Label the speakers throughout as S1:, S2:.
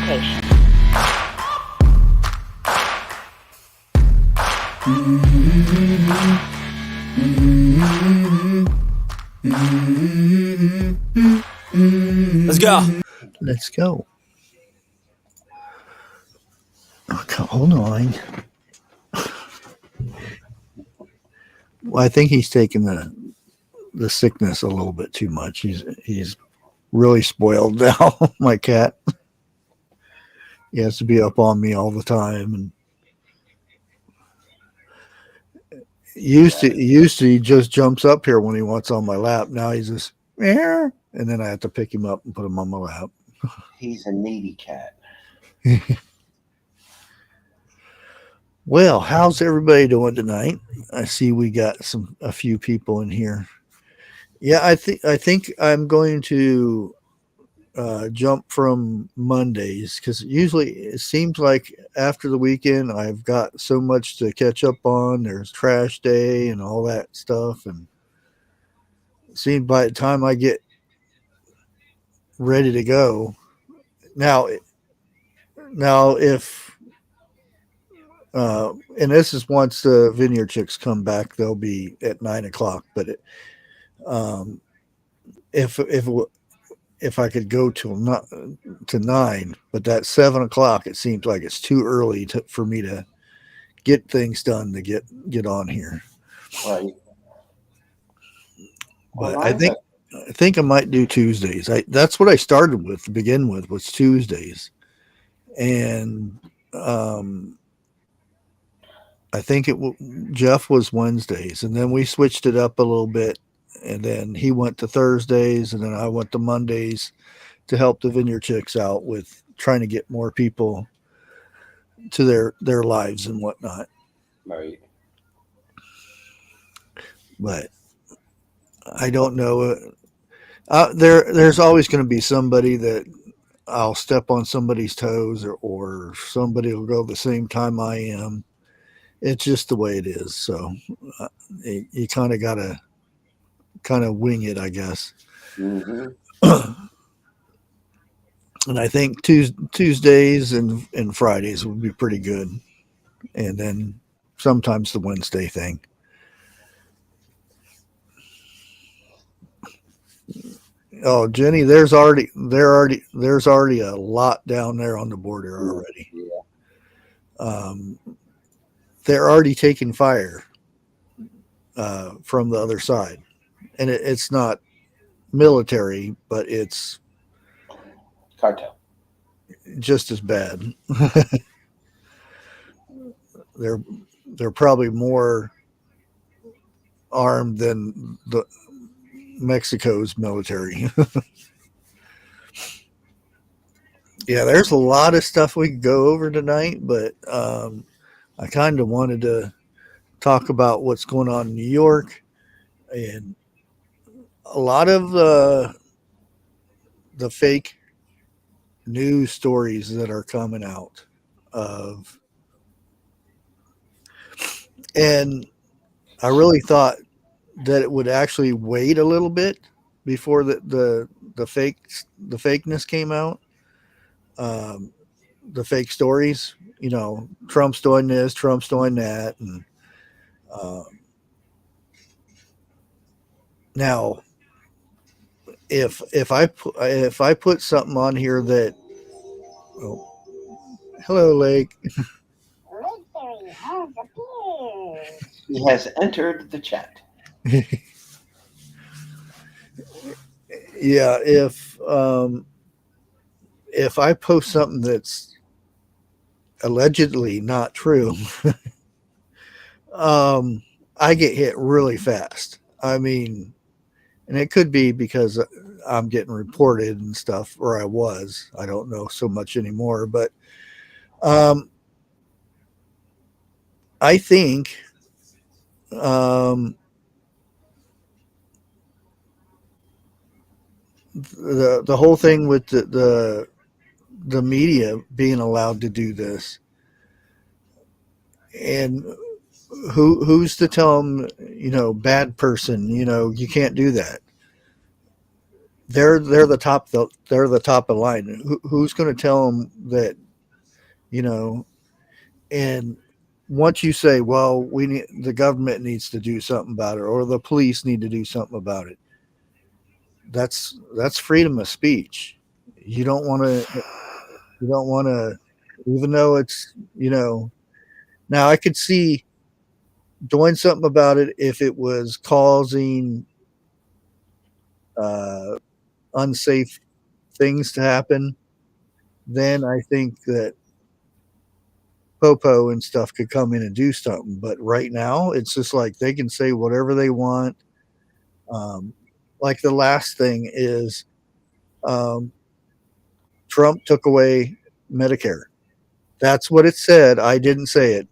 S1: education.
S2: Let's go.
S3: Let's go. Okay, hold on. Well, I think he's taking the sickness a little bit too much. He's really spoiled now. My cat. He has to be up on me all the time, and used to he just jumps up here when he wants on my lap. Now he's just yeah, and then I have to pick him up and put him on my lap.
S4: He's a needy cat.
S3: Well, how's everybody doing tonight? I see we got a few people in here. Yeah, I think I'm going to jump from Mondays because usually it seems like after the weekend I've got so much to catch up on. There's trash day and all that stuff, and it seems by the time I get ready to go, now if and this is once the Vineyard Chicks come back, they'll be at 9:00. But if I could go till not to 9, but that 7:00, it seems like it's too early for me to get things done to get on here.
S4: Right.
S3: But I think I might do Tuesdays. That's what I started with to begin with, was Tuesdays, and I think Jeff was Wednesdays, and then we switched it up a little bit, and then he went to Thursdays, and then I went to Mondays to help the Vineyard Chicks out with trying to get more people to their lives and whatnot.
S4: Right.
S3: But I don't know. There's always going to be somebody that I'll step on somebody's toes, or somebody will go the same time I am. It's just the way it is. So you kind of got to wing it, I guess.
S4: Mm-hmm.
S3: And I think Tuesdays and Fridays would be pretty good. And then sometimes the Wednesday thing. Oh, Jenny, there's already a lot down there on the border already.
S4: Yeah.
S3: They're already taking fire from the other side, and it's not military, but it's
S4: Cartel.
S3: just as bad. They're probably more armed than the Mexico's military. Yeah, there's a lot of stuff we could go over tonight, but I kind of wanted to talk about what's going on in New York, and a lot of the fake news stories that are coming out of, and I really thought that it would actually wait a little bit before the fakeness came out. The fake stories, Trump's doing this, Trump's doing that, and now if I put something on here that, hello, Lake.
S4: He has entered the chat.
S3: Yeah, if I post something that's allegedly not true, I get hit really fast. I mean, and it could be because I'm getting reported and stuff, or I was. I don't know so much anymore, but I think the whole thing with the media being allowed to do this, and who's to tell them, bad person, you can't do that. they're they're the top of the line. Who's going to tell them that, you know? And once you say, well, we need, the government needs to do something about it, or the police need to do something about it, that's freedom of speech. You don't want to. You don't want to, even though it's, now I could see doing something about it if it was causing uh, unsafe things to happen. Then I think that Popo and stuff could come in and do something. But right now, it's just like they can say whatever they want. Um, like the last thing is um, Trump took away Medicare. That's what it said. I didn't say it.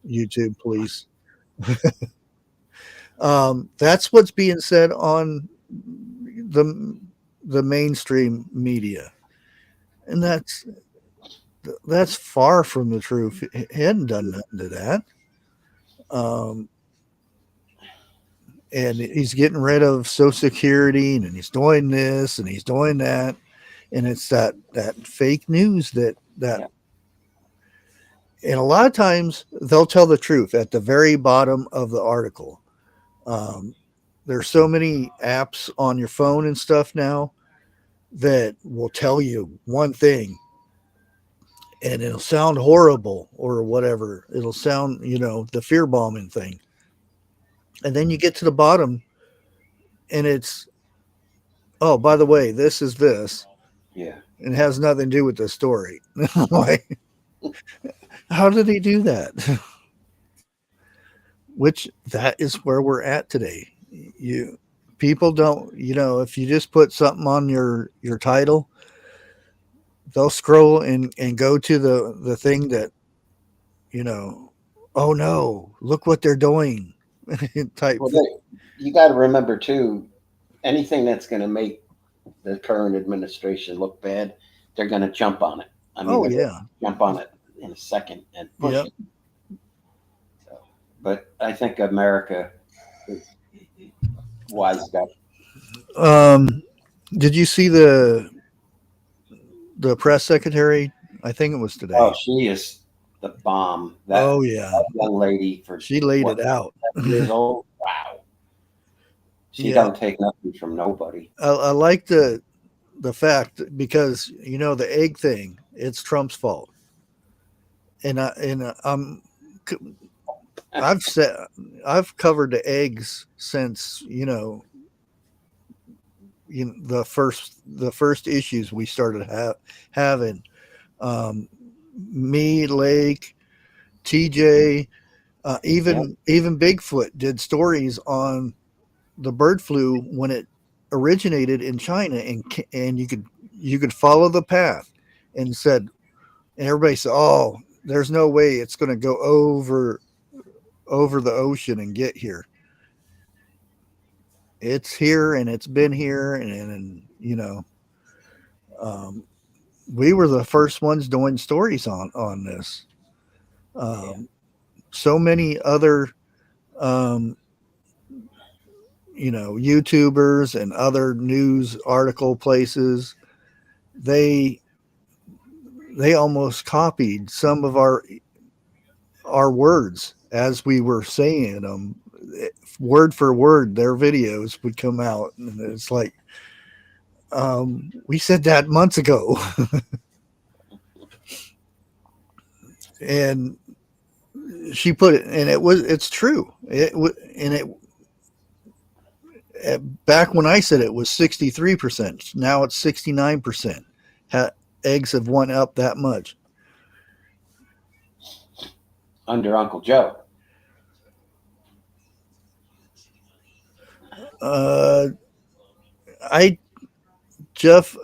S3: YouTube, please. That's what's being said on the the mainstream media, and that's far from the truth. He hadn't done nothing to that. Um, and he's getting rid of Social Security, and he's doing this, and he's doing that, and it's that fake news that.
S4: Yeah.
S3: And a lot of times they'll tell the truth at the very bottom of the article. Um, there's so many apps on your phone and stuff now that will tell you one thing, and it'll sound horrible or whatever. It'll sound, the fear bombing thing. And then you get to the bottom and it's, oh, by the way, this is this.
S4: Yeah.
S3: And it has nothing to do with the story. Like, how did he do that? Which that is where we're at today. You people don't, if you just put something on your title, they'll scroll and go to the thing that, oh no, look what they're doing. Type.
S4: Well, you got to remember too, anything that's going to make the current administration look bad, they're going to jump on it. I mean,
S3: Oh
S4: they're
S3: yeah.
S4: gonna jump on it in a second and push
S3: Yep.
S4: it. So, but I think America is wised up.
S3: Um, did you see the press secretary? I think it was today.
S4: Oh, she is the bomb.
S3: Oh yeah,
S4: That young lady for
S3: she laid
S4: what,
S3: it out.
S4: 7 years old. Wow, she
S3: Yeah,
S4: don't take nothing from nobody.
S3: I like the fact because the egg thing. It's Trump's fault, and I've said I've covered the eggs since the first issues we started having. Um, me, Lake, TJ,
S4: Yeah.
S3: even Bigfoot did stories on the bird flu when it originated in China, and you could follow the path, and and everybody said, "Oh, there's no way it's going to go over the ocean and get here." It's here, and it's been here, and um, we were the first ones doing stories on this.
S4: Yeah.
S3: Um, so many other um, YouTubers and other news article places, they they almost copied some of our words as we were saying them, word for word. Their videos would come out, and it's like, we said that months ago. And she put it, and it's true. And it back when I said it was 63%. Now it's 69%. Eggs have went up that much.
S4: Under Uncle Joe.
S3: Uh, I Jeff,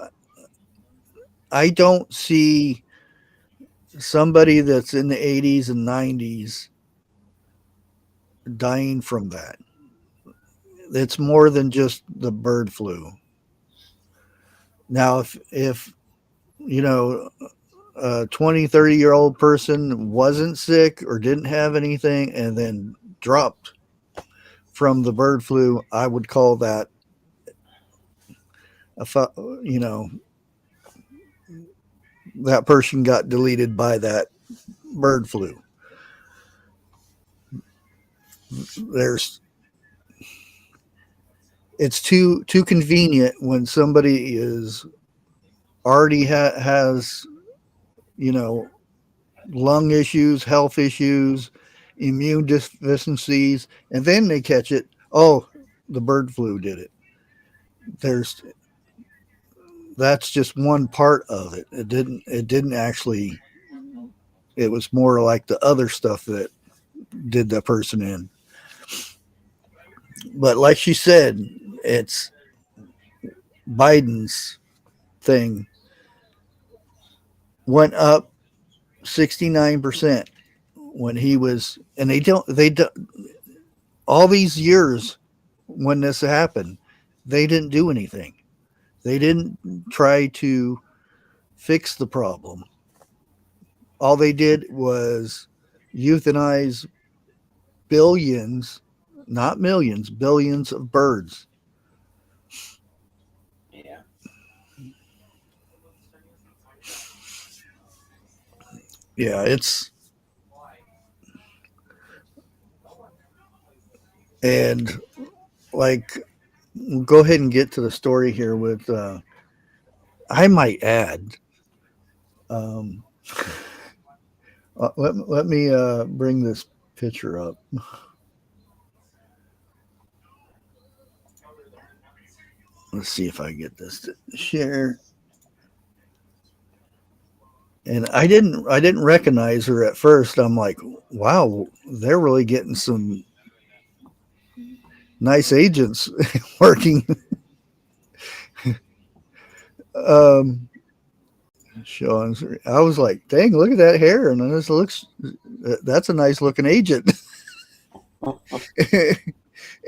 S3: I don't see somebody that's in the 80s and 90s dying from that. It's more than just the bird flu. Now, if you know a 20, 30-year old person wasn't sick or didn't have anything and then dropped from the bird flu, I would call that you know, that person got deleted by that bird flu. There's it's too convenient when somebody is already has, you know, lung issues, health issues, immune deficiencies, and then they catch it. Oh, the bird flu did it. There's That's just one part of it. It didn't actually. It was more like the other stuff that did the person in. But like she said, it's Biden's thing went up 69% when he was, and they do, all these years when this happened, they didn't do anything. They didn't try to fix the problem. All they did was euthanize billions, not millions, billions of birds.
S4: Yeah.
S3: Yeah, and like, we'll go ahead and get to the story here with, I might add, um, let me bring this picture up. Let's see if I get this to share. And I didn't recognize her at first. I'm like, wow, they're really getting some nice agents working. um, Sean, I was like, dang, look at that hair, and this looks, that's a nice looking agent.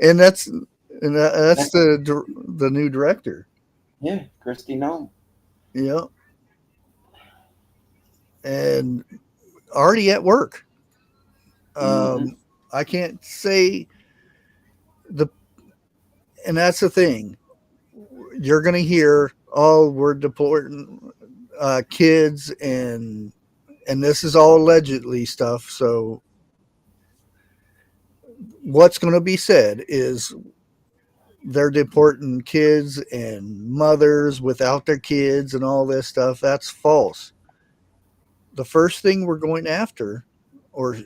S3: and that's
S4: That's,
S3: the new director.
S4: yeah, Christy Nome.
S3: Yeah, and already at work.
S4: Mm-hmm.
S3: Um, I can't say the, and that's the thing. You're gonna hear, oh, we're deporting kids, and this is all allegedly stuff. So what's going to be said is they're deporting kids and mothers without their kids and all this stuff. That's false. The first thing we're going after, or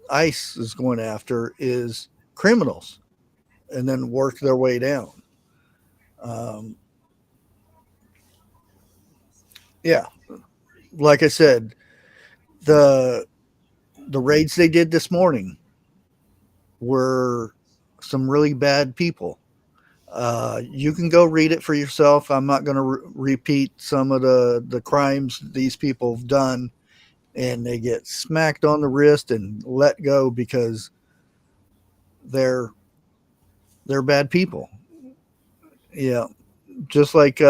S3: ICE is going after, is criminals, and then work their way down. Um, yeah, like I said, the the raids they did this morning were some really bad people. You can go read it for yourself. I'm not going to repeat some of the crimes these people have done, and they get smacked on the wrist and let go because they're they're bad people. Yeah, just like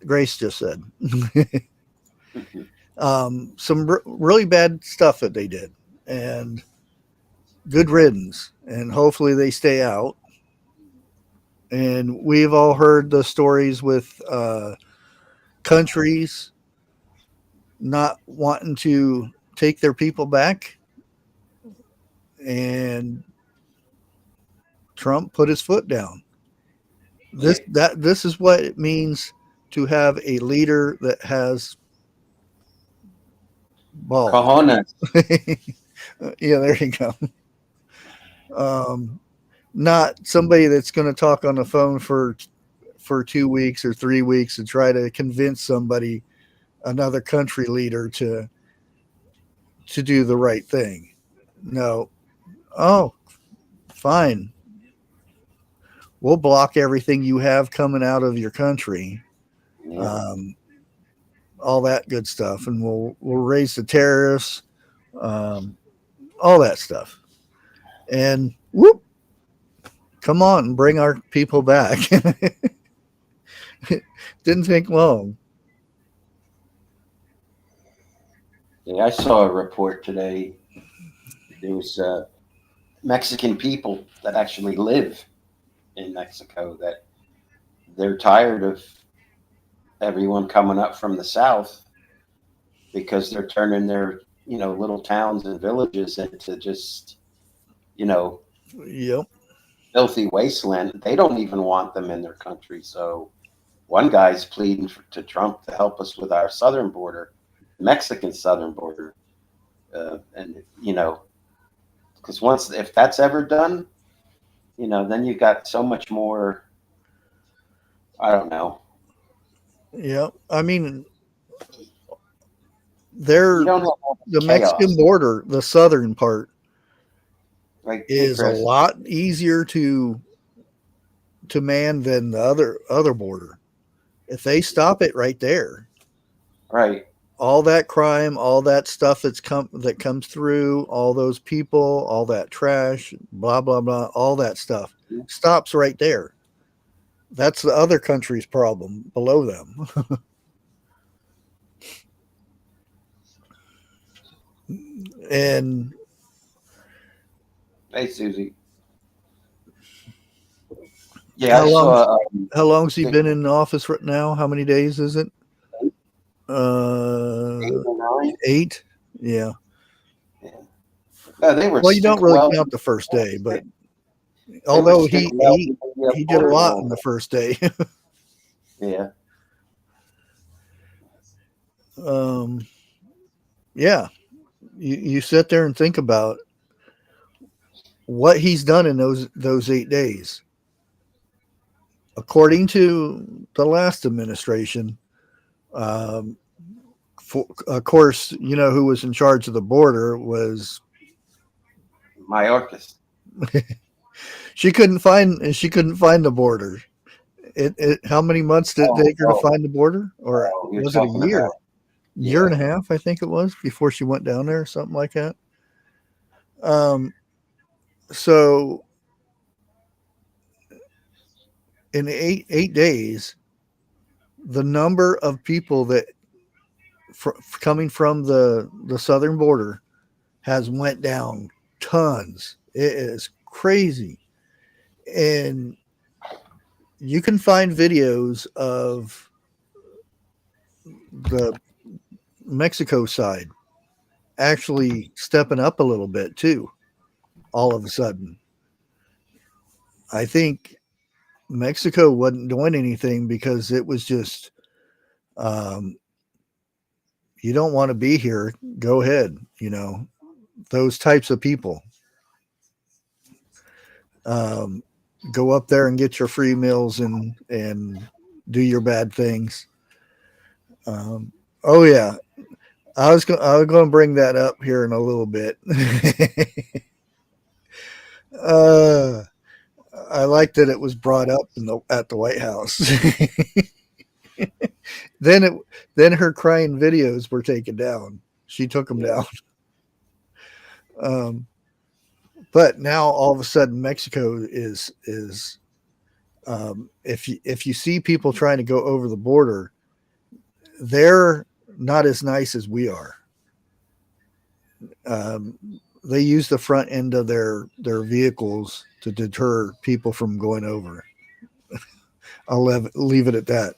S3: Grace just said. Some really bad stuff that they did, and good riddance. And hopefully they stay out. And we've all heard the stories with countries not wanting to take their people back, and Trump put his foot down.
S4: Yeah.
S3: This is what it means to have a leader that has balls.
S4: Cojones.
S3: Yeah, there you go. Um, Not somebody that's going to talk on the phone for 2 weeks or 3 weeks and try to convince somebody, another country leader, to do the right thing. No. Oh, fine. We'll block everything you have coming out of your country,
S4: Yeah.
S3: um, all that good stuff, and we'll raise the tariffs, um, all that stuff, and whoop, come on, and bring our people back. Didn't take long.
S4: Yeah, I saw a report today. There was Mexican people that actually live in Mexico that they're tired of everyone coming up from the south because they're turning their, little towns and villages into just, you know,
S3: Yep.
S4: filthy wasteland. They don't even want them in their country. So one guy's pleading to Trump to help us with our southern border, Mexican southern border. And, because if that's ever done, then you got so much more, I don't know.
S3: Yep. I mean,
S4: You
S3: they're
S4: don't have all
S3: the
S4: the
S3: Mexican
S4: chaos.
S3: border, the southern part,
S4: Like, hey,
S3: is a
S4: Chris,
S3: lot easier to man than the other border. If they stop it right there,
S4: right.
S3: all that crime, all that stuff that comes through, all those people, all that trash, blah blah blah, all that stuff stops right there. That's the other country's problem below them. And
S4: Hey, Susie. Yeah, I saw.
S3: how long's he
S4: Six,
S3: been in office right now? How many days is it?
S4: 8 or 9.
S3: 8. Yeah.
S4: Yeah. They would
S3: Well, you don't
S4: stick
S3: really
S4: well.
S3: count the first day, but
S4: They would
S3: although
S4: stick
S3: he
S4: well.
S3: he
S4: with
S3: he
S4: the
S3: did a
S4: border
S3: lot in
S4: wall.
S3: the first day.
S4: Yeah.
S3: um, yeah, you sit there and think about what he's done in those 8 days. According to the last administration, um, of course, you know who was in charge of the border was
S4: Mayorkas.
S3: she couldn't find the border. How many months did it
S4: Oh,
S3: take her to
S4: oh,
S3: find the border, or
S4: oh, you're
S3: was it a
S4: talking about.
S3: year and
S4: Yeah.
S3: a half? I think it was before she went down there, something like that. Um, so in eight days, the number of people that coming from the southern border has went down tons. It is crazy, and you can find videos of the Mexico side actually stepping up a little bit too. All of a sudden, I think Mexico wasn't doing anything because it was just, um, you don't want to be here. Go ahead. Those types of people. Um, go up there and get your free meals and do your bad things. Oh yeah, I was going to bring that up here in a little bit. uh, I like that it was brought up at the White House. then it then her crying videos were taken down. She took them
S4: Yeah.
S3: down. Um, but now all of a sudden Mexico is if you see people trying to go over the border, they're not as nice as we are. Um, they use the front end of their vehicles to deter people from going over. I'll leave it at that.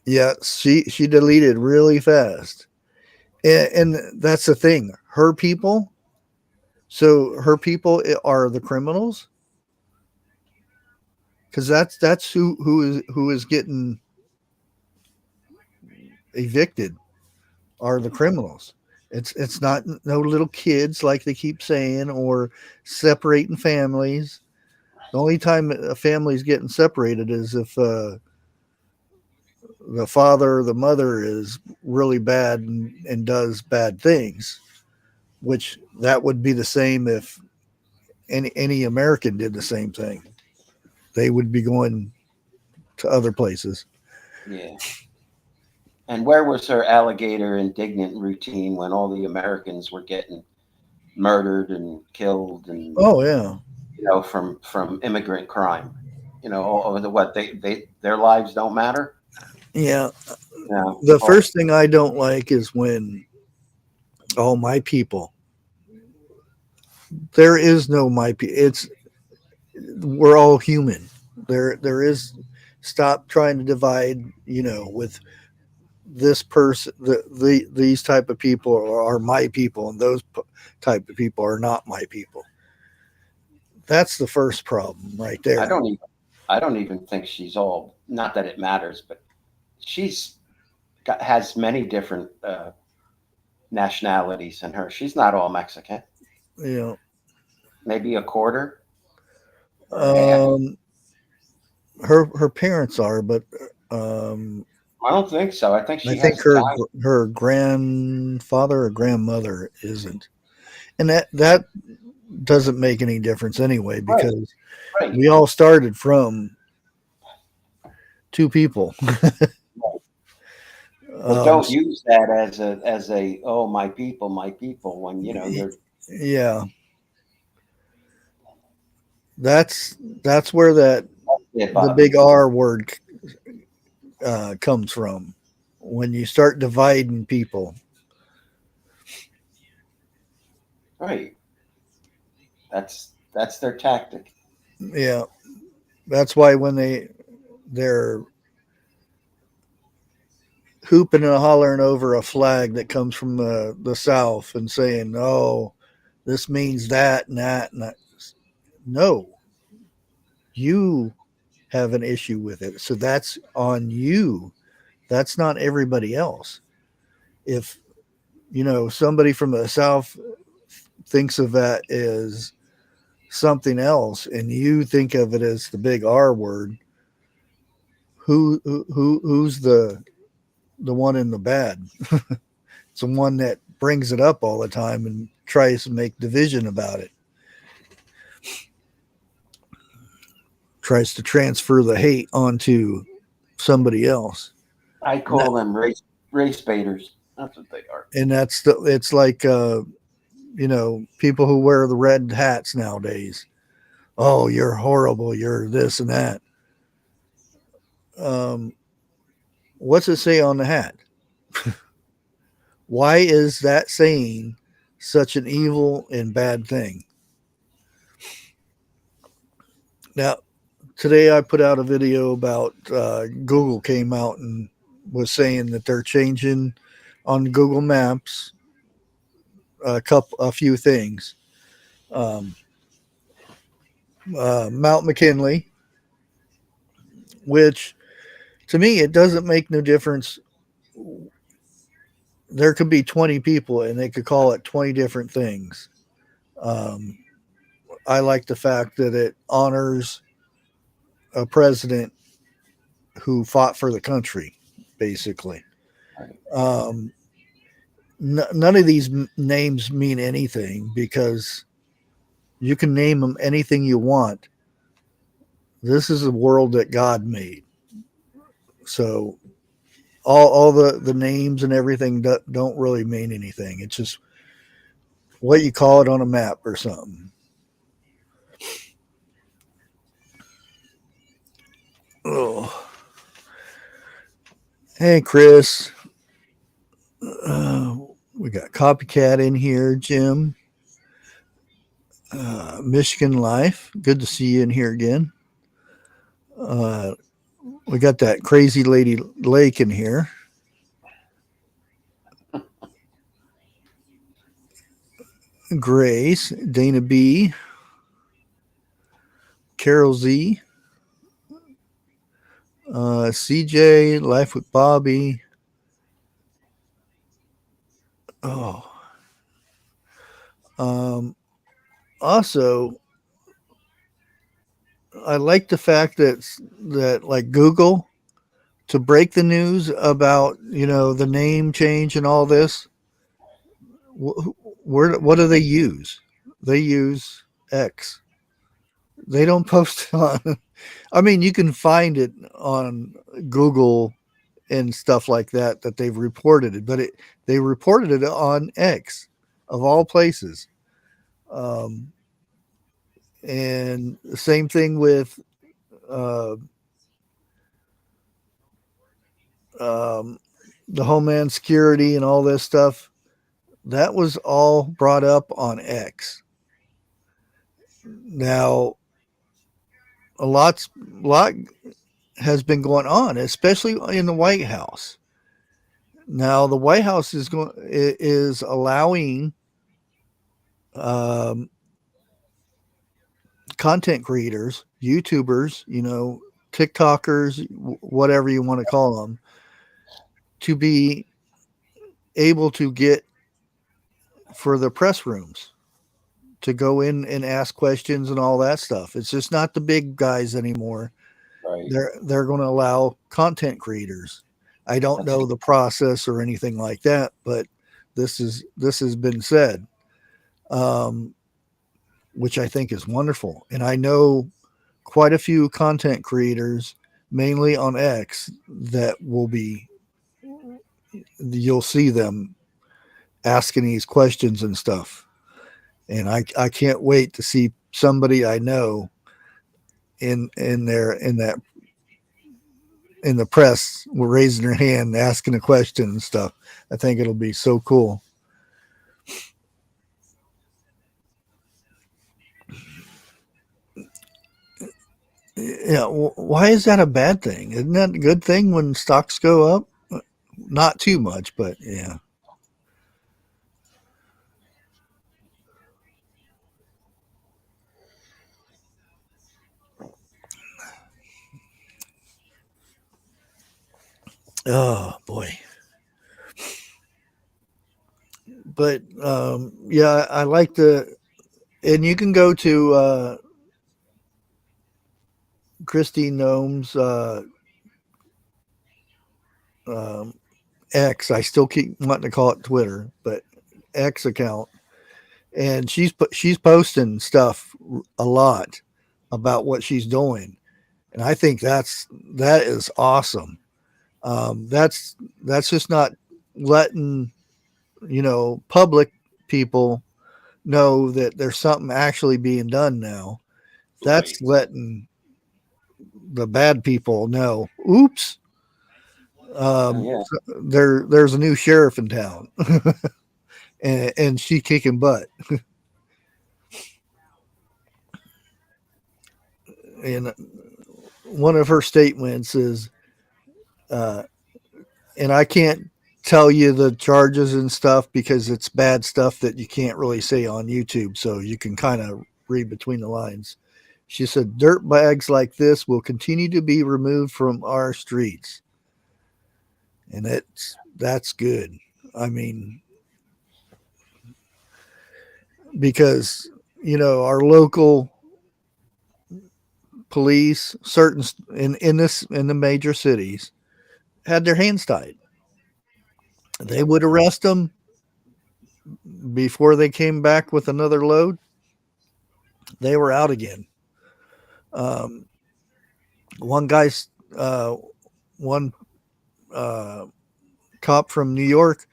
S3: Yeah, she deleted really fast, and that's the thing. Her people, so her people are the criminals, because that's who is getting evicted are the criminals. It's not no little kids like they keep saying, or separating families. The only time a family's getting separated is if the father or the mother is really bad and does bad things, which that would be the same if any American did the same thing. They would be going to other places.
S4: Yeah. And where was her alligator indignant routine when all the Americans were getting murdered and killed and
S3: Oh yeah,
S4: from immigrant crime? What their lives don't matter.
S3: yeah.
S4: No.
S3: The
S4: Oh,
S3: first thing I don't like is when, oh, my people. There is no my people. we're all human. There is, stop trying to divide, with this person, these type of people are my people, and those type of people are not my people. That's the first problem right
S4: I
S3: there.
S4: don't even I don't even think she's all. Not that it matters, but she's has many different nationalities in her. She's not all Mexican.
S3: You
S4: Maybe a quarter or half.
S3: um, her parents are, but um,
S4: I don't think so. I think
S3: I
S4: she
S3: think
S4: has Italian.
S3: her grandfather or grandmother isn't, and that doesn't make any difference anyway
S4: Right,
S3: because
S4: right.
S3: we all started from two people.
S4: But
S3: um,
S4: don't use that as a oh my people when you know they're
S3: yeah, that's that's where
S4: it
S3: the
S4: bothers
S3: big
S4: me.
S3: R word comes from. When you start dividing people,
S4: Right. That's their tactic.
S3: yeah, that's why when they're hooping and hollering over a flag that comes from the South and saying, "Oh, this means that and that and that." No, you have an issue with it, so that's on you. That's not everybody else. If somebody from the South thinks of that as something else, and you think of it as the big R word, who's the one in the bad? It's the one that brings it up all the time and tries to make division about it, tries to transfer the hate onto somebody else.
S4: I
S3: And that,
S4: call them race baiters. That's what they are.
S3: and it's like people who wear the red hats nowadays. Oh, you're horrible. You're this and that. Um, what's it say on the hat? Why is that saying such an evil and bad thing? Now, today I put out a video about Google came out and was saying that they're changing on Google Maps a few things. Um, Mount McKinley, which to me it doesn't make no difference. There could be 20 people and they could call it 20 different things. Um, I like the fact that it honors a president who fought for the country, basically.
S4: Right.
S3: Um, None of these names mean anything because you can name them anything you want. This is a world that God made. So all the names and everything don't really mean anything. It's just what you call it on a map or something. Oh, hey Chris, uh, we got Copycat in here. Jim, Michigan Life. Good to see you in here again. Uh, we got that crazy lady Lake in here. Grace, Dana B, Carol Z, CJ, Life with Bobby. Oh, um, also, I like the fact that like Google to break the news about the name change and all this. What do they use? They use X. They don't post on. I mean, you can find it on Google and stuff like that they've reported it, but they reported it on X of all places. Um, and the same thing with uh, um, the Homeland Security and all this stuff. That was all brought up on X. Now, lot has been going on, especially in the White House. Now the White House is allowing um, content creators, YouTubers, TikTokers, whatever you want to call them, to be able to get for the press rooms to go in and ask questions and all that stuff. It's just not the big guys anymore.
S4: Right.
S3: They're going to allow content creators. I don't
S4: That's
S3: know the process or anything like that, but this has been said, um, which I think is wonderful. And I know quite a few content creators, mainly on X, that will be you'll see them asking these questions and stuff. And I can't wait to see somebody I know in there in the press raising their hand asking a question and stuff. I think it'll be so cool. Yeah, why is that a bad thing? Isn't that a good thing when stocks go up? Not too much, but yeah. Oh boy. But yeah, I like the, and you can go to Christine Gnome's um, X. I still keep wanting to call it Twitter, but X account, and she's posting stuff a lot about what she's doing, and I think that is awesome. That's just not letting public people know that there's something actually being done now.
S4: right.
S3: That's letting the bad people know. Oops, um,
S4: Yeah.
S3: there's a new sheriff in town, and she kicking butt. And one of her statements is, uh, and I can't tell you the charges and stuff because it's bad stuff that you can't really say on YouTube. So you can kind of read between the lines. She said, "Dirt bags like this will continue to be removed from our streets," and that's good. I mean, because our local police, certain in the major cities, had their hands tied. They
S4: Yep.
S3: would arrest them before they came back with another load. They were out again. Um, one guy's one uh, cop from New York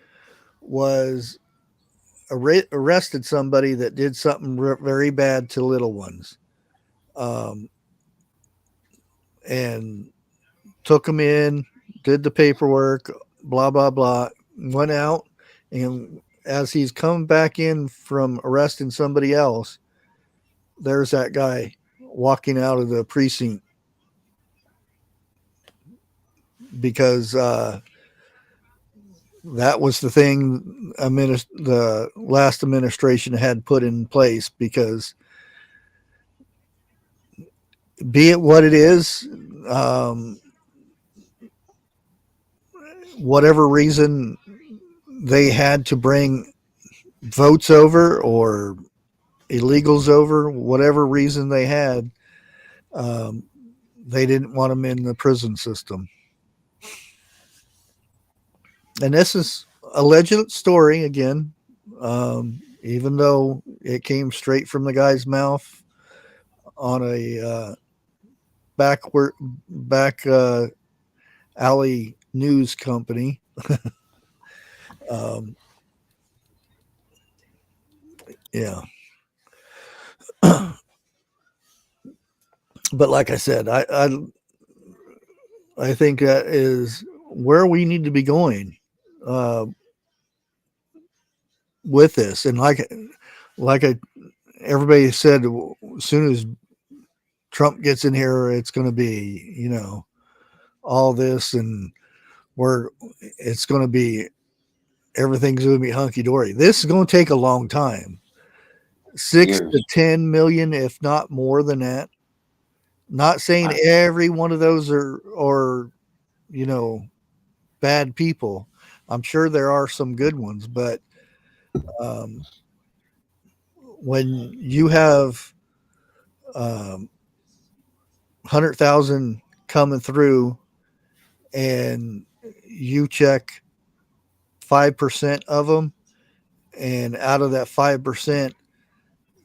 S3: was arrested somebody that did something very bad to little ones, um, and took them in, did the paperwork, blah blah blah, went out, and as he's coming back in from arresting somebody else, there's that guy walking out of the precinct because that was the thing the last administration had put in place. Because be it what it is, um, whatever reason they had to bring votes over or illegals over, whatever reason they had, um, they didn't want them in the prison system. And this is a legit story again, even though it came straight from the guy's mouth on a back alley news company. Um, yeah, but like I said, I think that is where we need to be going uh, with this. And like everybody said, as soon as Trump gets in here, it's going to be, all this, and it's going to be, everything's going to be hunky dory. This is going to take a long time. 6
S4: Years.
S3: to 10 million, if not more than that. Not saying
S4: Wow.
S3: every one of those are bad people. I'm sure there are some good ones, but when you have 100,000 coming through and you check 5% of them, and out of that 5%,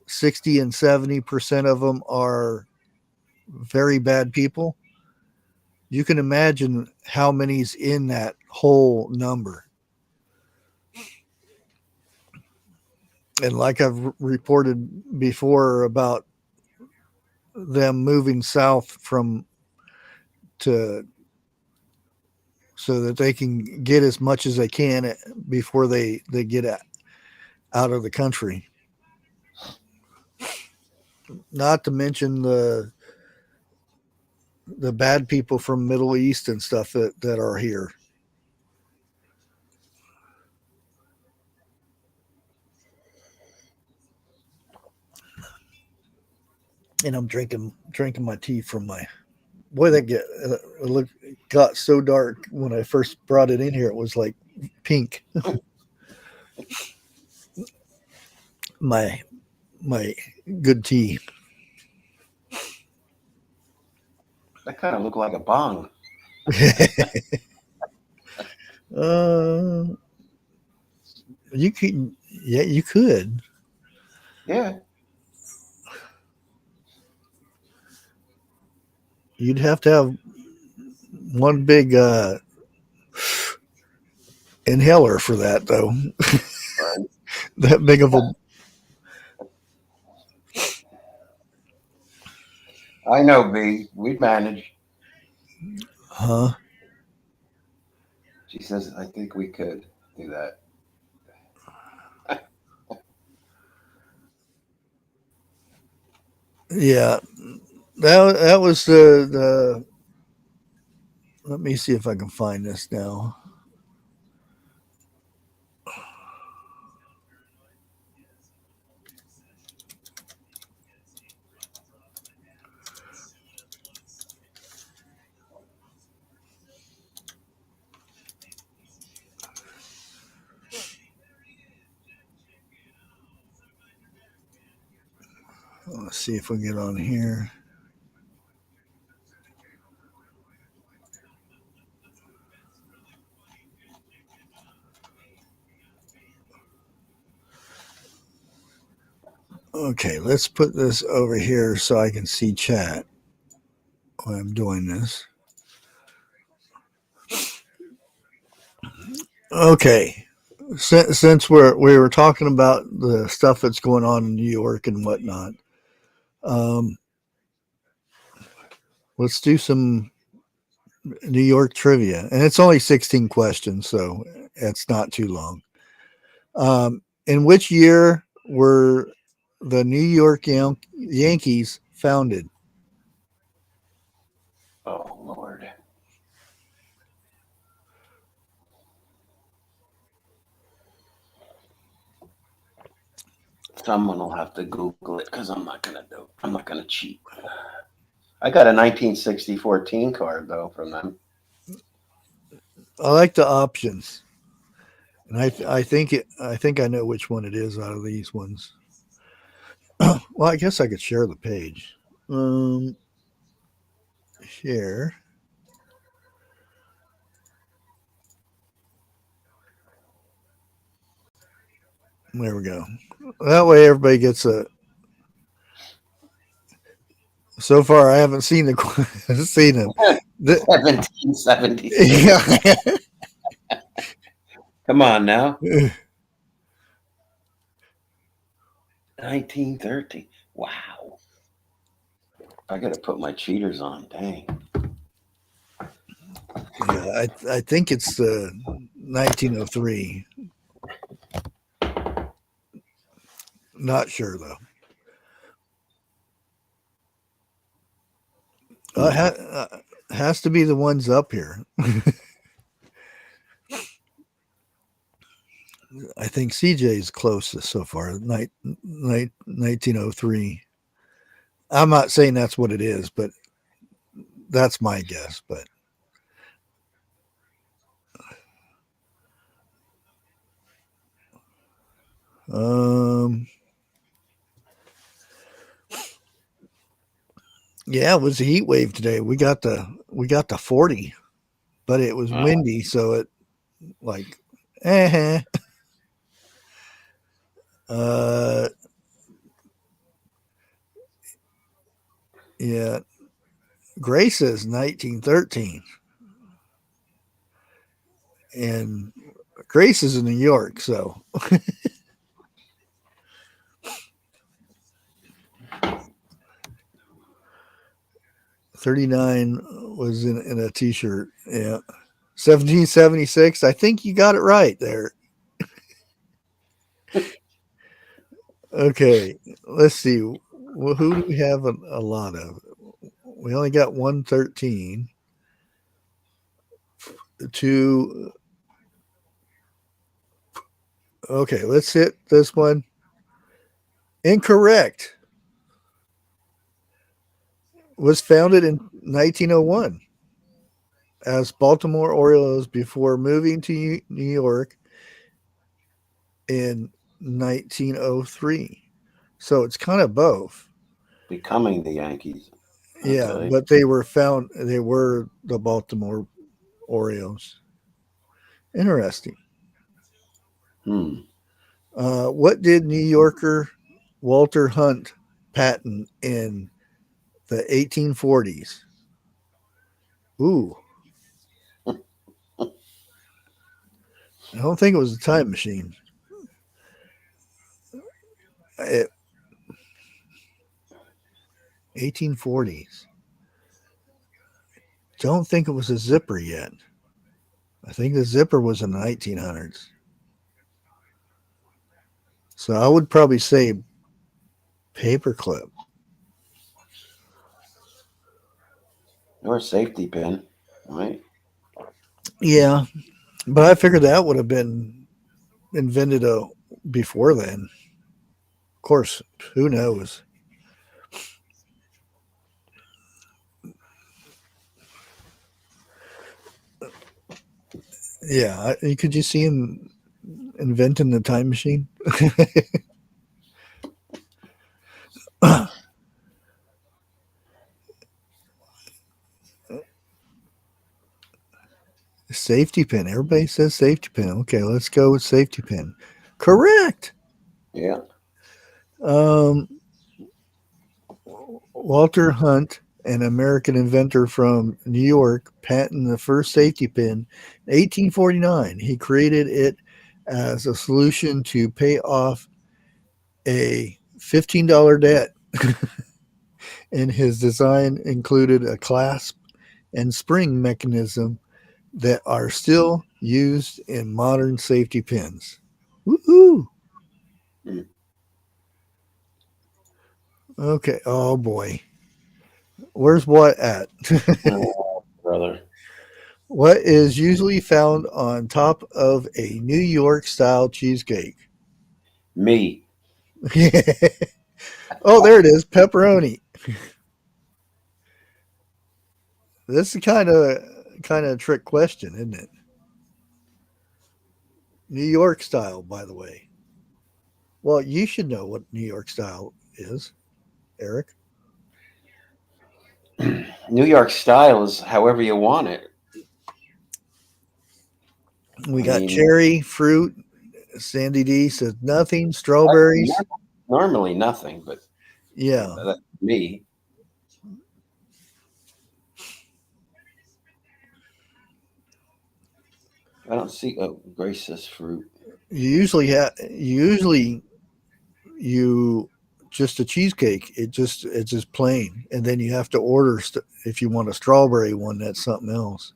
S3: 60 and 70% of them are very bad people, you can imagine how many's in that whole number. And like I've reported before about them moving south so that they can get as much as they can before they get out of the country. Not to mention the bad people from Middle East and stuff that are here. And I'm drinking my tea from my boy. Got so dark when I first brought it in here. It was like pink. my good tea.
S4: That kind of looked like a bong.
S3: You could, yeah, you could.
S4: Yeah.
S3: You'd have to have one big inhaler for that, though. That big of a.
S4: I know, B. We'd manage.
S3: Huh?
S4: She says, I think we could do that.
S3: Yeah, that was the. Let me see if I can find this now. Let's see if we get on here. Okay, let's put this over here so I can see chat when I'm doing this. Okay, since we were talking about the stuff that's going on in New York and whatnot, um, let's do some New York trivia, and it's only 16 questions, so it's not too long. In which year were the New York Yankees founded?
S4: Oh, Lord. Someone will have to Google it because I'm not gonna cheat. I got a 1964 team card though from them.
S3: I like the options, and I think I know which one it is out of these ones. Well, I guess I could share the page. Share. There we go. That way, everybody gets a. So far, I haven't seen seen them.
S4: 1770.
S3: Yeah.
S4: Come on now. 1930. Wow. I gotta put my cheaters on. Dang.
S3: Yeah, I think it's the 1903. Not sure though. Has to be the ones up here. I think CJ's closest so far. 1903. I'm not saying that's what it is, but that's my guess. But um, yeah, it was a heat wave today. We got the 40, but it was windy, so it like eh. Uh, yeah, Gray says 1913, and Grace is in New York, so 39 was in a t-shirt. Yeah. 1776. I think you got it right there. Okay. Let's see. Well, who do we have a lot of? We only got 113. Two. Okay. Let's hit this one. Incorrect. Was founded in 1901 as Baltimore Orioles before moving to New York in 1903. So it's kind of both.
S4: Becoming the Yankees.
S3: Yeah,
S4: Okay.
S3: but they were the Baltimore Orioles. Interesting. What did New Yorker Walter Hunt patent in the 1840s? Ooh. I don't think it was a time machine. 1840s. Don't think it was a zipper yet. I think the zipper was in the 1900s. So I would probably say paperclip.
S4: Or a safety pin, right?
S3: Yeah, but I figured that would have been invented before then. Of course, who knows? Yeah, could you see him inventing the time machine? Safety pin. Everybody says safety pin. Okay, let's go with safety pin. Correct.
S4: Yeah.
S3: Um, Walter Hunt, an American inventor from New York, patented the first safety pin in 1849. He created it as a solution to pay off a $15 debt, and his design included a clasp and spring mechanism that are still used in modern safety pins. Woohoo! Okay. Oh boy. Where's what at?
S4: Oh, brother.
S3: What is usually found on top of a New York style cheesecake?
S4: Me.
S3: Oh, there it is. Pepperoni. This is kind of a trick question, isn't it? New York style, by the way. Well, you should know what New York style is, Eric.
S4: New York style is however you want it.
S3: We
S4: I
S3: got
S4: mean,
S3: cherry, fruit. Sandy D says nothing. Strawberries.
S4: normally nothing, but
S3: Yeah.
S4: that's me. I don't see Grace says fruit.
S3: Usually you just a cheesecake. It's just plain, and then you have to order if you want a strawberry one. That's something else.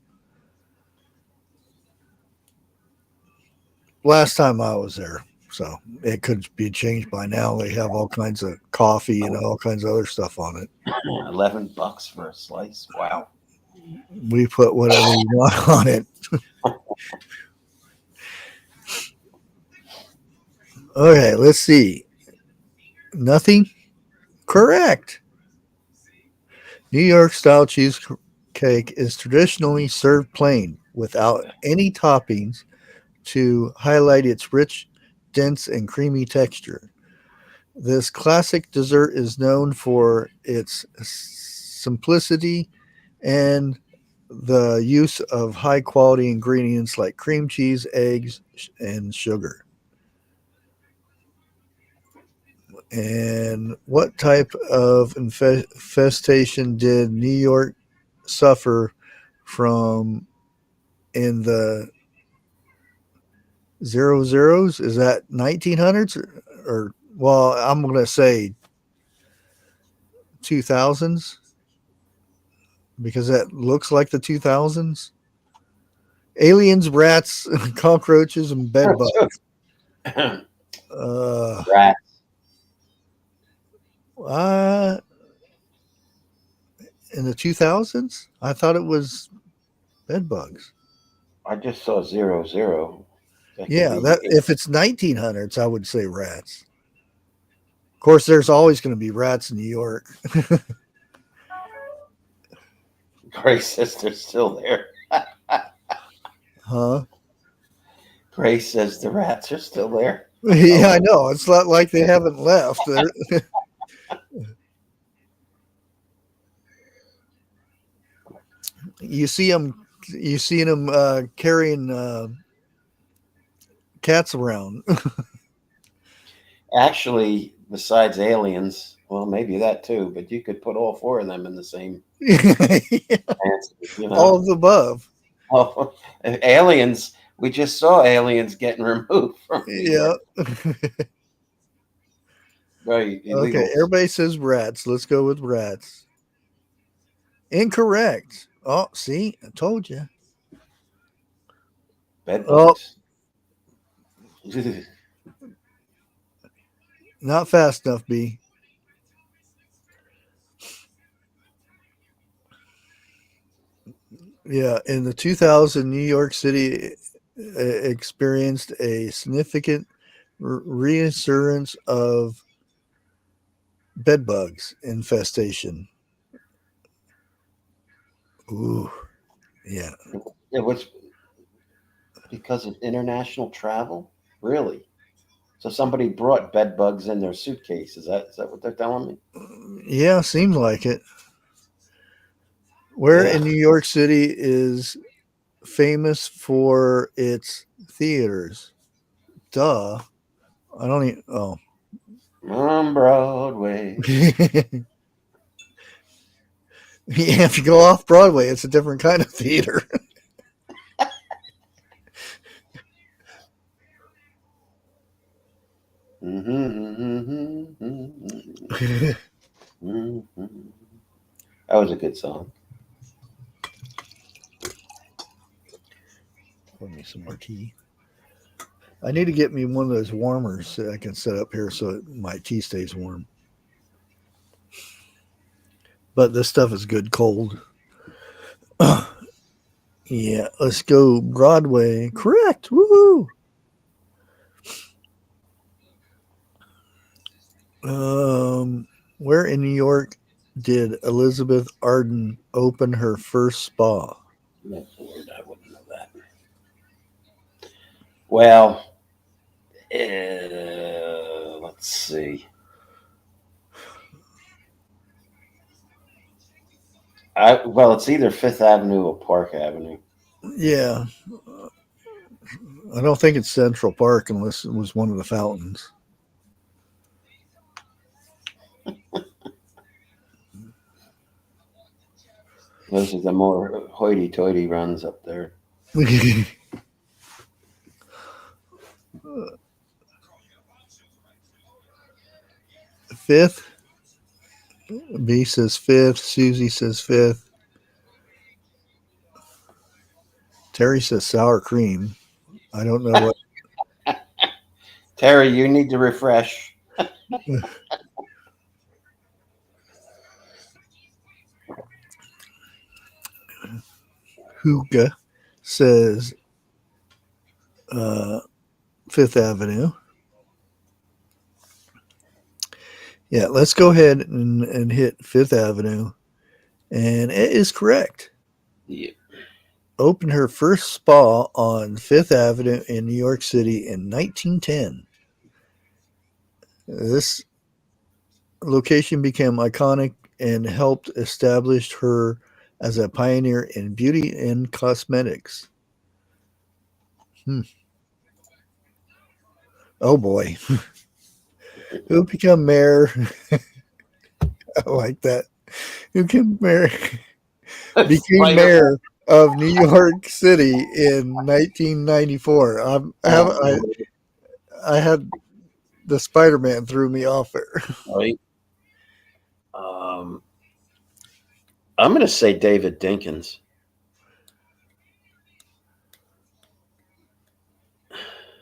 S3: Last time I was there, So it could be changed by now. They have all kinds of coffee and all kinds of other stuff on it.
S4: $11 for a slice. Wow.
S3: We put whatever we want on it. Okay, let's see. Nothing? Correct. New York style cheesecake is traditionally served plain without any toppings to highlight its rich, dense, and creamy texture. This classic dessert is known for its simplicity and the use of high quality ingredients like cream cheese, eggs, and sugar. And what type of infestation did New York suffer from in the zero zeros? Is that 1900s or well, I'm going to say 2000s because that looks like the 2000s. Aliens, rats, cockroaches, and bed bugs.
S4: Rat.
S3: Uh, in the 2000s, I thought it was bed bugs.
S4: I just saw 00. That could
S3: Yeah,
S4: be
S3: that if it's 1900s, I would say rats. Of course, there's always going to be rats in New York.
S4: Grace says they're still there.
S3: Huh?
S4: Grace says the rats are still there.
S3: Yeah, I know. It's not like they haven't left. You see them. You see them carrying cats around.
S4: Actually, besides aliens, well, maybe that too, but you could put all four of them in the same answer, you know.
S3: All of the above.
S4: Oh, aliens, we just saw aliens getting removed from
S3: Yeah.
S4: right.
S3: Okay. Everybody says rats. Let's go with rats. Incorrect. Oh, see, I told you.
S4: Bed
S3: Oh,
S4: bugs.
S3: not fast enough, B. Yeah, in the 2000, New York City experienced a significant resurgence of bed bugs infestation. Ooh, yeah.
S4: It was because of international travel? Really? So somebody brought bed bugs in their suitcase. Is that what they're telling me?
S3: Yeah, seems like it. Where
S4: Yeah.
S3: in New York City is famous for its theaters? Duh. I don't even. Oh.
S4: On Broadway.
S3: Yeah, if you go off Broadway, it's a different kind of theater.
S4: That was a good song.
S3: Pour me some more tea. I need to get me one of those warmers that I can set up here so my tea stays warm. But this stuff is good cold. Yeah, let's go Broadway. Correct. Woohoo! Where in New York did Elizabeth Arden open her first spa?
S4: That's weird. I wouldn't know that. Well, let's see. Well, it's either Fifth Avenue or Park Avenue.
S3: Yeah, I don't think it's Central Park unless it was one of the fountains.
S4: Those are the more hoity-toity runs up there.
S3: Fifth. B says fifth. Susie says fifth. Terry says sour cream. I don't know what.
S4: Terry, you need to refresh.
S3: Hookah says Fifth Avenue. Yeah, let's go ahead and hit Fifth Avenue. And it is correct.
S4: Yeah.
S3: Opened her first spa on Fifth Avenue in New York City in 1910. This location became iconic and helped establish her as a pioneer in beauty and cosmetics. Oh boy. Who became mayor? I like that. Who became
S4: Spider-Man.
S3: mayor of New York City in 1994? I had the Spider-Man threw me off there.
S4: Right. Um, I'm going to say David Dinkins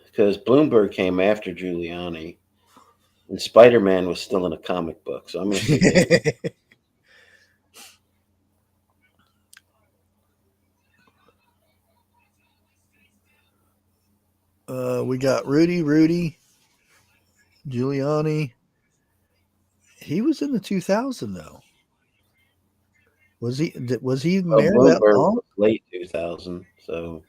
S4: because Bloomberg came after Giuliani, and Spider-Man was still in a comic book. So I'm going to say David.
S3: We got Rudy, Giuliani. He was in the 2000 though. Was he? Was he
S4: Well,
S3: mayor that
S4: Bloomberg
S3: long?
S4: was late 2000, so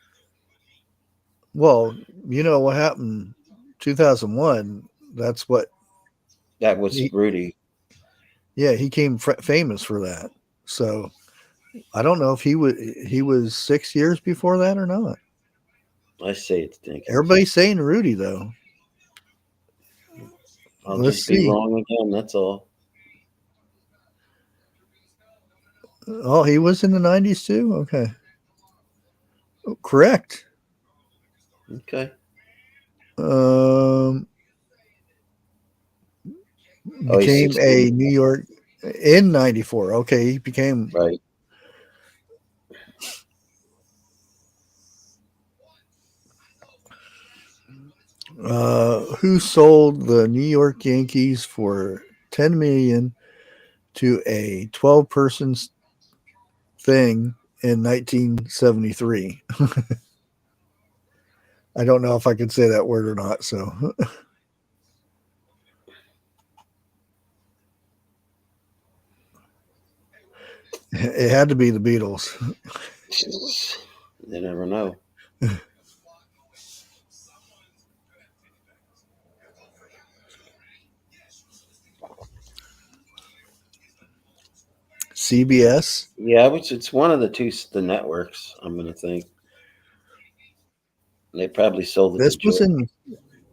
S3: Well, you know what happened 2001. That's what
S4: that was
S3: he.
S4: Rudy.
S3: Yeah, he came famous for that. So I don't know if he was 6 years before that or not.
S4: I say it's Dinkins.
S3: Everybody's saying Rudy though.
S4: I'll
S3: Let's
S4: just be
S3: see.
S4: wrong again. That's all.
S3: Oh, he was in the 90s too. Okay, oh, correct.
S4: Okay.
S3: Um,
S4: Oh, he's
S3: became
S4: 16.
S3: a New York in '94. Okay, he became.
S4: Right.
S3: Who sold the New York Yankees for 10 million to a 12-person thing in 1973? I don't know if I can say that word or not. So it had to be the Beatles.
S4: You never know.
S3: CBS.
S4: Yeah, which it's one of the networks. I'm gonna think they probably sold it to
S3: This was
S4: George.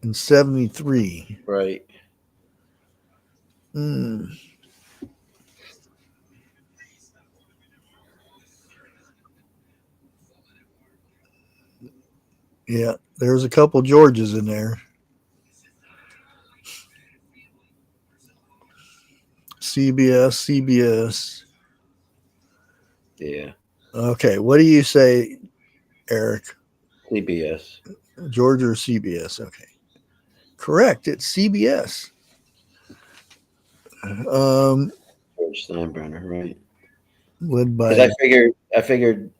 S3: in '73.
S4: Right.
S3: Mm, yeah, there's a couple Georges in there. CBS.
S4: Yeah.
S3: Okay, what do you say, Eric?
S4: CBS.
S3: Georgia or CBS? Okay, correct. It's CBS. Um,
S4: George Steinbrenner. Right.
S3: led
S4: Because
S3: by
S4: I figured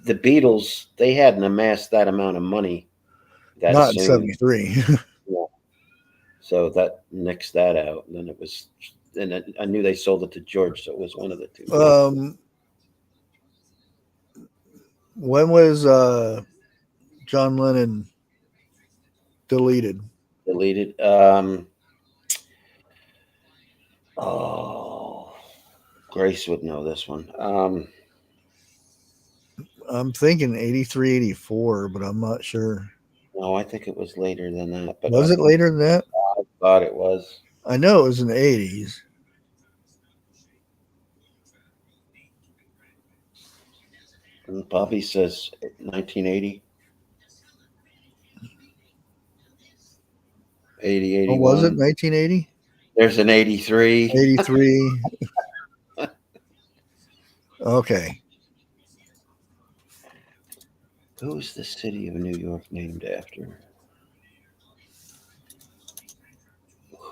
S4: the Beatles they hadn't amassed that amount of money that
S3: not in
S4: soon.
S3: '73.
S4: Yeah. So that nixed that out. And then it was, and I knew they sold it to George, so it was one of the two.
S3: When was John Lennon deleted?
S4: Deleted. Oh, Grace would know this one.
S3: I'm thinking 83, 84, but I'm not sure.
S4: No, I think it was later than that, but
S3: Was it later than that?
S4: I thought it was.
S3: I know it was in the 80s.
S4: And Bobby says 1980, 80,
S3: Oh, was it
S4: 81.
S3: 1980?
S4: There's an 83.
S3: 83. Okay.
S4: Who is the city of New York named after?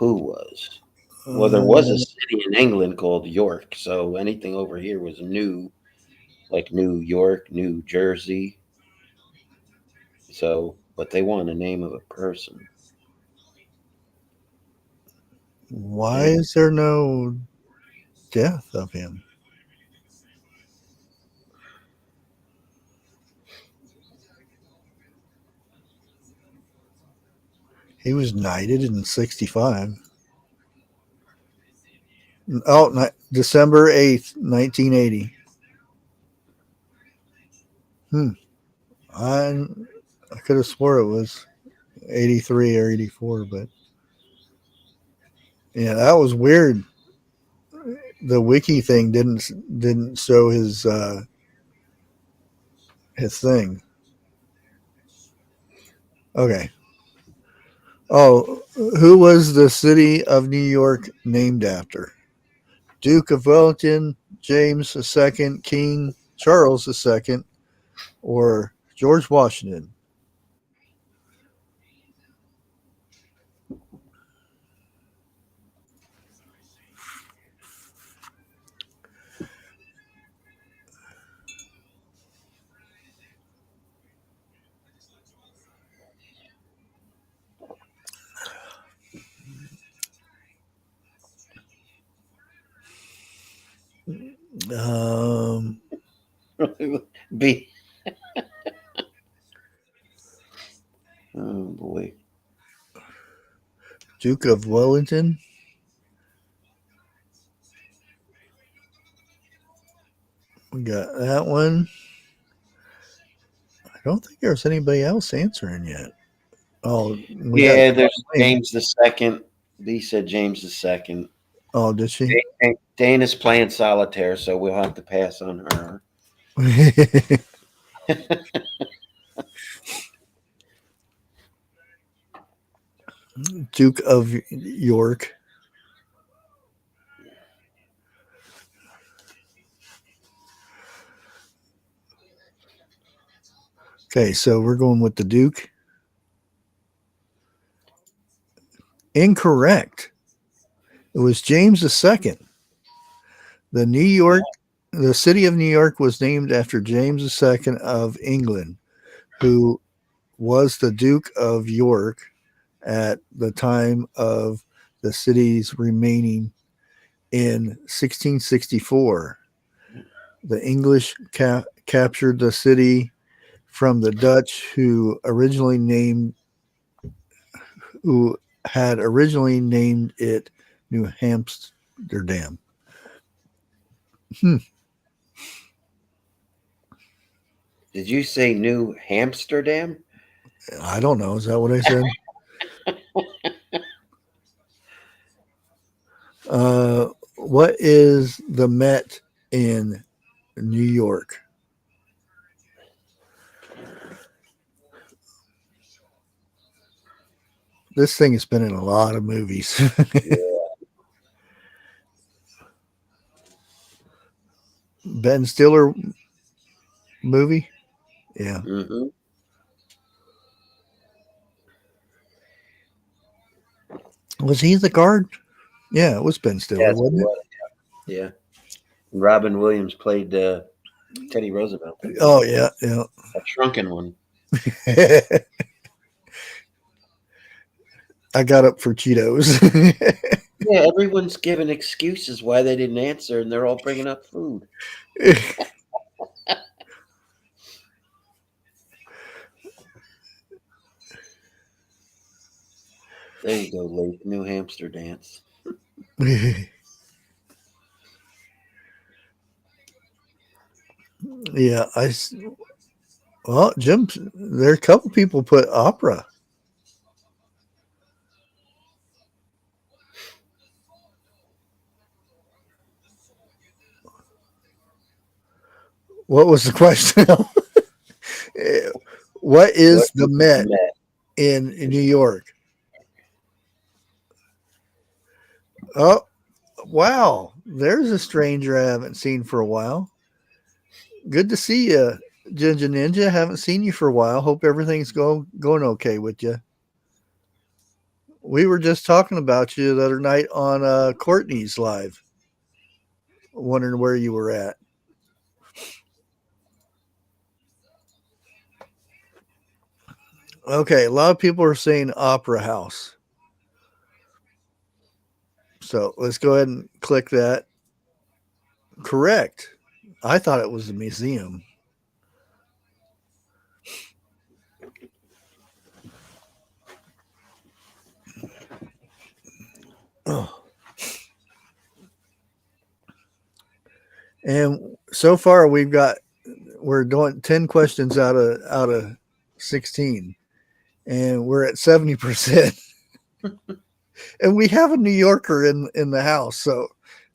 S4: who was. Well, there was a
S3: Uh,
S4: city in England called York, so anything over here was new, like New York, New Jersey. So, but they want the name of a person.
S3: why
S4: And
S3: is there no death of him? He was knighted in 65. Oh, December 8th, 1980. Hmm. I, I could have swore it was 83 or 84, but yeah, that was weird. The wiki thing didn't show his thing. Okay. Oh, who was the city of New York named after? Duke of Wellington, James II, King Charles II, or George Washington? Um,
S4: B. Oh boy.
S3: Duke of Wellington. We got that one. I don't think there's anybody else answering yet. Oh, we got
S4: Yeah, there's
S3: Dwayne.
S4: James the Second. B said James the Second.
S3: Oh, did she?
S4: Dana's playing solitaire, so we'll have to pass on her.
S3: Duke of York. Okay, so we're going with the Duke. Incorrect. It was James II. The New York, the city of New York was named after James II of England, who was the Duke of York at the time of the city's remaining in 1664. The English captured the city from the Dutch, who had originally named it New Amsterdam. Hmm.
S4: Did you say New Amsterdam?
S3: I don't know. Is that what I said? What is the Met in New York? This thing has been in a lot of movies.
S4: Yeah.
S3: Ben Stiller movie? Yeah.
S4: Mm-hmm.
S3: Was he the guard? Yeah, it was Ben Stiller,
S4: Yes, it
S3: wasn't
S4: was. Yeah. Robin Williams played Teddy Roosevelt, I
S3: it?
S4: think.
S3: Oh, yeah,
S4: A shrunken one.
S3: yeah. I got up for Cheetos.
S4: Yeah, everyone's giving excuses why they didn't answer, and they're all bringing up food. There you go, late New Hamster dance.
S3: Yeah, well, Jim, there are a couple people put opera. What was the question? What
S4: What
S3: is the
S4: is the
S3: Met
S4: Met?
S3: in New York? Oh, wow. There's a stranger I haven't seen for a while. Good to see you, Ginger Ninja. Haven't seen you for a while. Hope everything's going okay with you. We were just talking about you the other night on Courtney's live, wondering where you were at. Okay, a lot of people are saying Opera House. So let's go ahead and click that. Correct. I thought it was a museum. Oh. And so far we're doing 10 questions out of 16, and we're at 70%. And we have a New Yorker in the house, so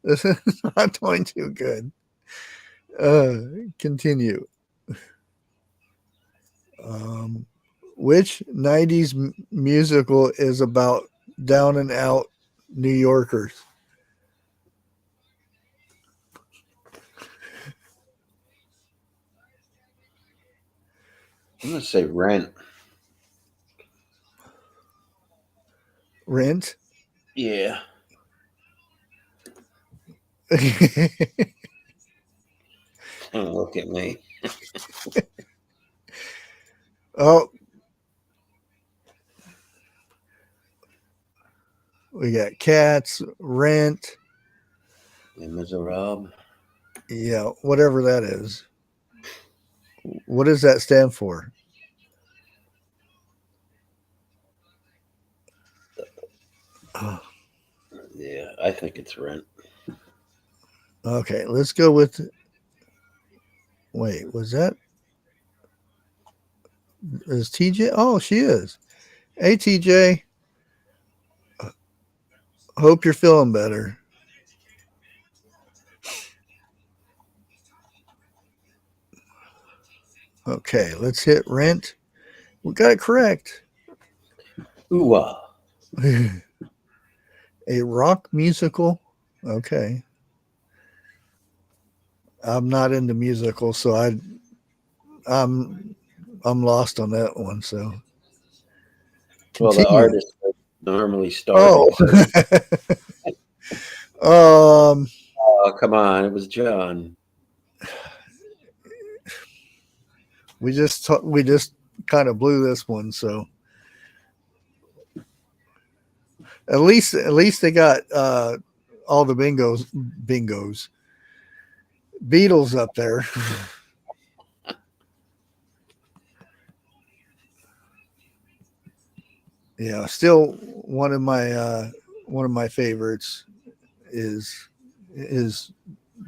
S3: this is not doing too good. Continue. Um, which 90s musical is about down and out New Yorkers?
S4: I'm gonna say Rent.
S3: Rent.
S4: Yeah. Don't look at me.
S3: Oh, we got Cats, Rent.
S4: Les Miserables.
S3: Yeah, whatever that is. What does that stand for? Oh,
S4: Yeah, I think it's Rent.
S3: okay, let's go with. Wait, was that? Is TJ? Oh, she is. Hey, TJ. Hope you're feeling better. Okay, let's hit Rent. We got it correct.
S4: Ooh,
S3: A rock musical. Okay. I'm not into musicals, so I'm I'm lost on that one. So
S4: well, the
S3: continue.
S4: artist normally
S3: Oh.
S4: starting. So.
S3: um.
S4: Oh, come on! It was John.
S3: We just kind of blew this one. So at least they got all the bingos Beatles up there. Yeah, still one of my favorites is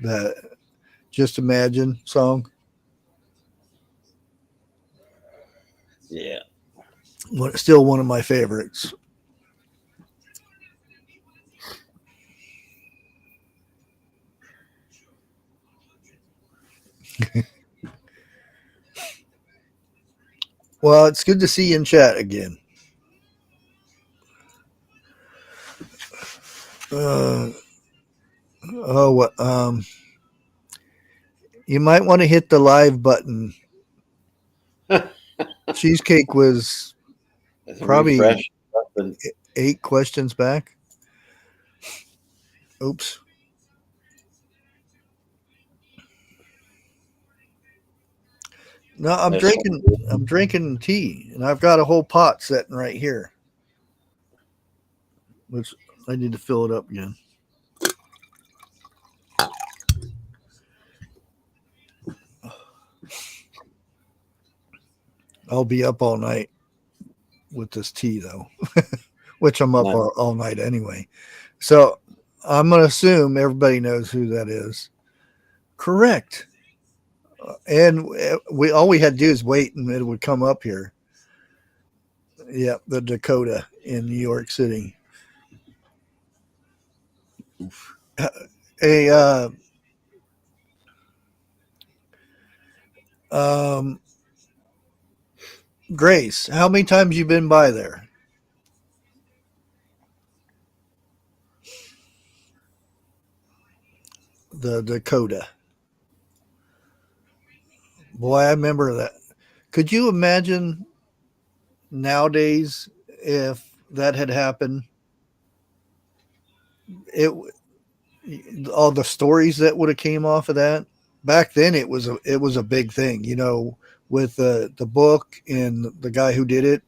S3: that Just Imagine song.
S4: Yeah.
S3: Still one of my favorites. Well, it's good to see you in chat again. Uh, oh, you might want to hit the live button. Cheesecake was probably
S4: Refresh. Nothing.
S3: 8 questions back. Oops. No, I'm
S4: Yes.
S3: drinking. I'm drinking tea, and I've got a whole pot sitting right here, which I need to fill it up again. I'll be up all night with this tea, though, which I'm up
S4: Not,
S3: all night anyway. So I'm going to assume everybody knows who that is. Correct. And we all we had to do is wait, and it would come up here. Yep, the Dakota in New York City. A um, Grace, how many times you been by there? The Dakota. Boy, I remember that. Could you imagine nowadays if that had happened. It all the stories that would have came off of that back then. It was a big thing, with the book and the guy who did it.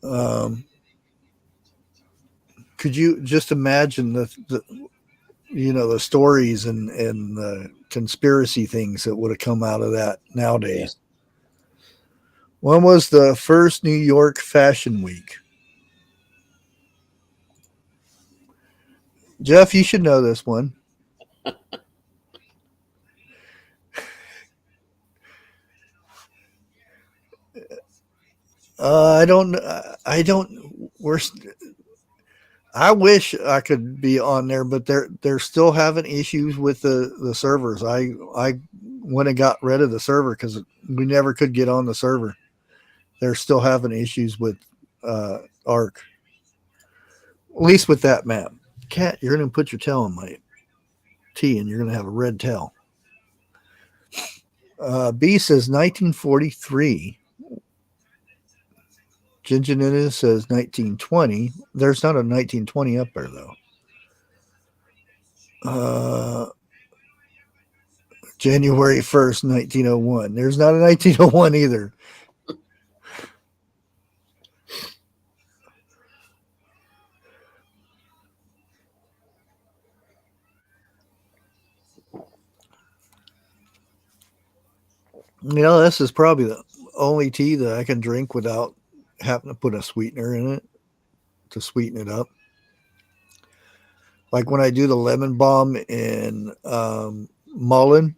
S3: Um, could you just imagine the stories and the conspiracy things that would have come out of that
S4: Yeah.
S3: nowadays? When was the first New York Fashion Week? Jeff, you should know this one. I don't. I don't. I wish I could be on there, but they're still having issues with the servers. I went and got rid of the server because we never could get on the server. They're still having issues with Arc, at least with that map. Cat, you're gonna put your tail on my T, and you're gonna have a red tail. B says 1943. Ginginita says 1920. There's not a 1920 up there though. January 1st, 1901. There's not a 1901 either. This is probably the only tea that I can drink without having to put a sweetener in it to sweeten it up. Like when I do the lemon balm in Mullen,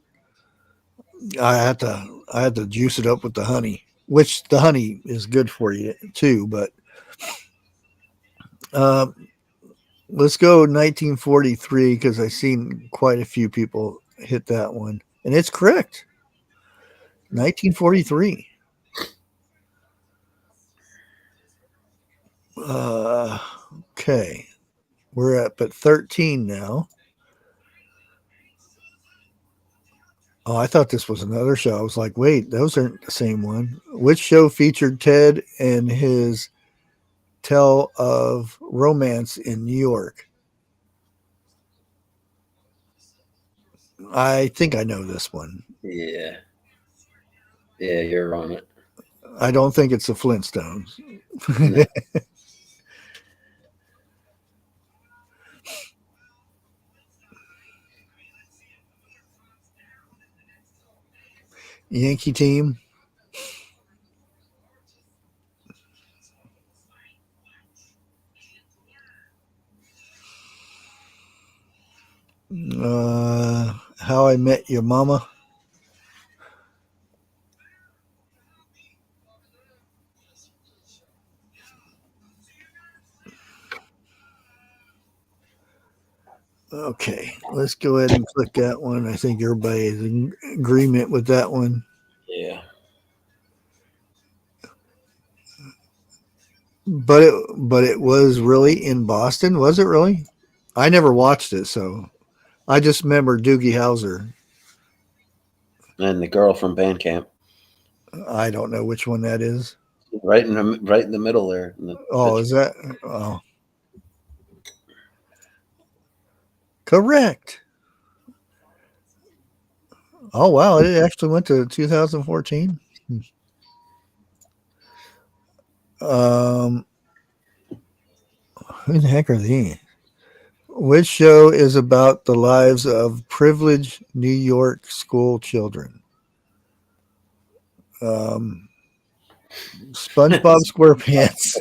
S3: I had to juice it up with the honey, which the honey is good for you too. But uh, let's go 1943 because I've seen quite a few people hit that one, and it's correct. 1943. Uh, okay, we're up at 13 now. Oh, I thought this was another show. I was like, wait, those aren't the same one. Which show featured Ted and his tale of romance in New York? I think I know this one.
S4: Yeah. Yeah, you're on it.
S3: I don't think it's the Flintstones.
S4: No.
S3: Yankee team. How I Met Your Mama. Okay, let's go ahead and click that one. I think everybody is in agreement with that one.
S4: Yeah.
S3: But it was really in Boston, was it really? I never watched it, so I just remember Doogie Howser.
S4: And the girl from Bandcamp,
S3: I don't know which one that is.
S4: right in the middle there. In the
S3: Oh,
S4: picture.
S3: is that? Oh, correct. Oh wow, it actually went to 2014. Um, who the heck are these? Which show is about the lives of privileged New York school children? Um, SpongeBob SquarePants.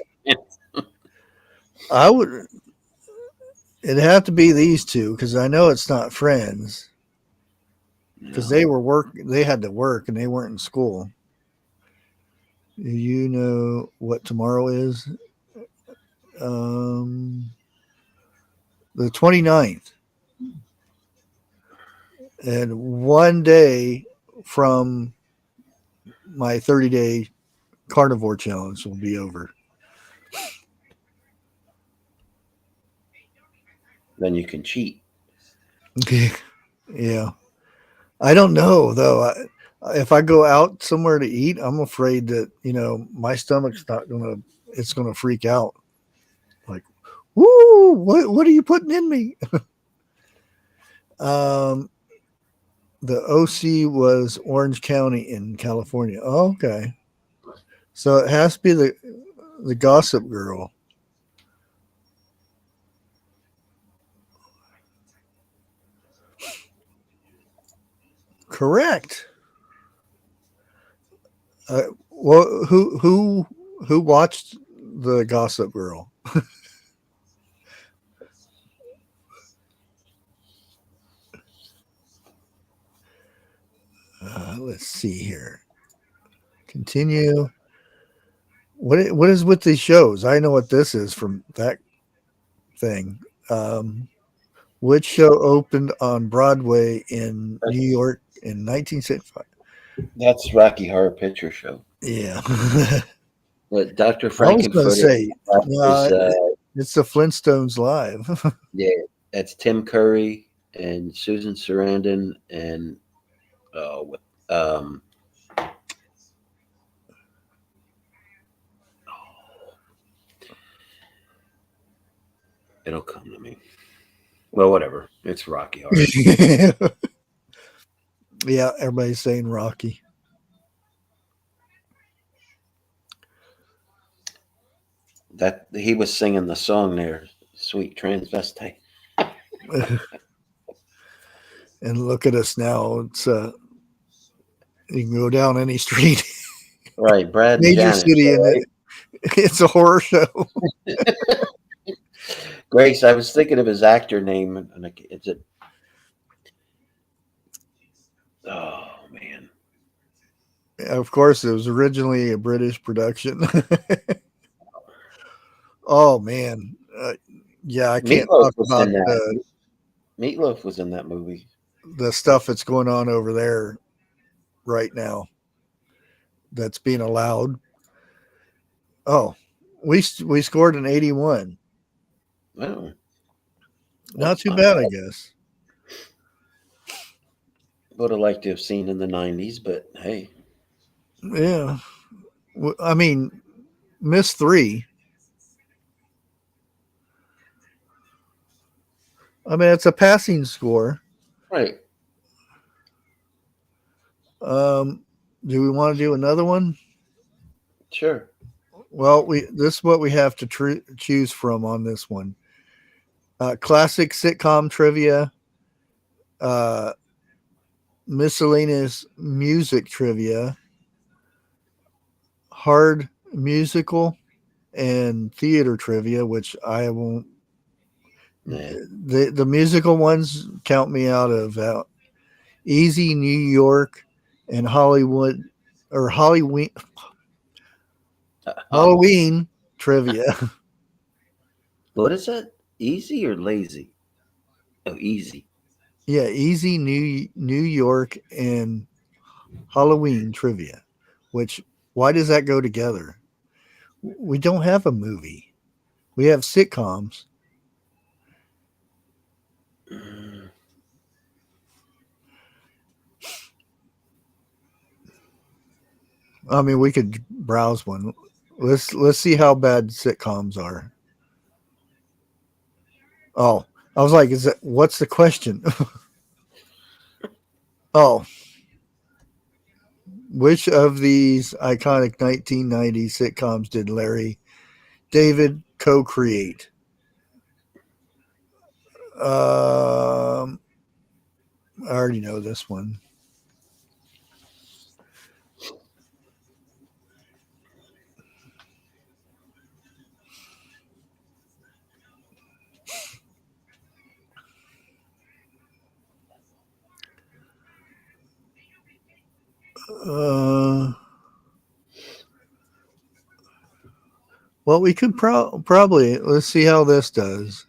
S3: I would. It'd have to be these two because I know it's not Friends because
S4: No.
S3: they were work. They had to work and they weren't in school. Do you know what tomorrow is? Um, the 29th. And one day from my 30-day carnivore challenge will be over.
S4: Then you can cheat.
S3: Yeah. I don't know though. If I go out somewhere to eat, I'm afraid that my stomach's not going to it's going to freak out. Like, woo! What are you putting in me? The OC was Orange County in California. Oh, okay, so it has to be the Gossip Girl. Correct. Well, who watched the Gossip Girl? Let's see here. Continue. What is with these shows? I know what this is from that thing. Which show opened on Broadway in New York in 1965?
S4: That's Rocky Horror Picture Show.
S3: Yeah.
S4: But Dr.
S3: I was going to
S4: Frankenfurter
S3: say,
S4: is,
S3: it's the Flintstones Live.
S4: yeah, that's Tim Curry and Susan Sarandon and um, it'll come to me. Well, whatever. It's Rocky Horror.
S3: Yeah, everybody's saying Rocky.
S4: That he was singing the song there, "Sweet Transvestite."
S3: And look at us now. It's you can go down any street.
S4: Right, Brad and
S3: Major
S4: Janet.
S3: city, and it's a horror show.
S4: Grace, I was thinking of his actor name, and it's a. Oh man!
S3: Of course, it was originally a British production. Oh man, yeah, I can't
S4: Meatloaf
S3: talk
S4: was
S3: about
S4: in that. Meatloaf was in that movie.
S3: the stuff that's going on over there right now. That's being allowed. Oh, we scored an 81.
S4: Oh,
S3: Not too bad, I guess.
S4: Would have liked to have seen in the '90s, but hey.
S3: Yeah, I mean, missed 3. I mean, it's a passing score.
S4: Right.
S3: Do we want to do another one?
S4: Sure.
S3: Well, this is what we have to choose from on this one. Classic sitcom trivia, miscellaneous music trivia, hard musical, and theater trivia, which I won't.
S4: Nah.
S3: The musical ones count me out of Easy New York and Hollywood or Halloween trivia.
S4: What is that? Easy or lazy? Oh, easy.
S3: Yeah, Easy New York and Halloween trivia. Which why does that go together? We don't have a movie. We have sitcoms. I mean, we could browse one. Let's see how bad sitcoms are. Oh, I was like, what's the question? Oh, which of these iconic 1990s sitcoms did Larry David co-create? I already know this one. Well, we could probably let's see how this does.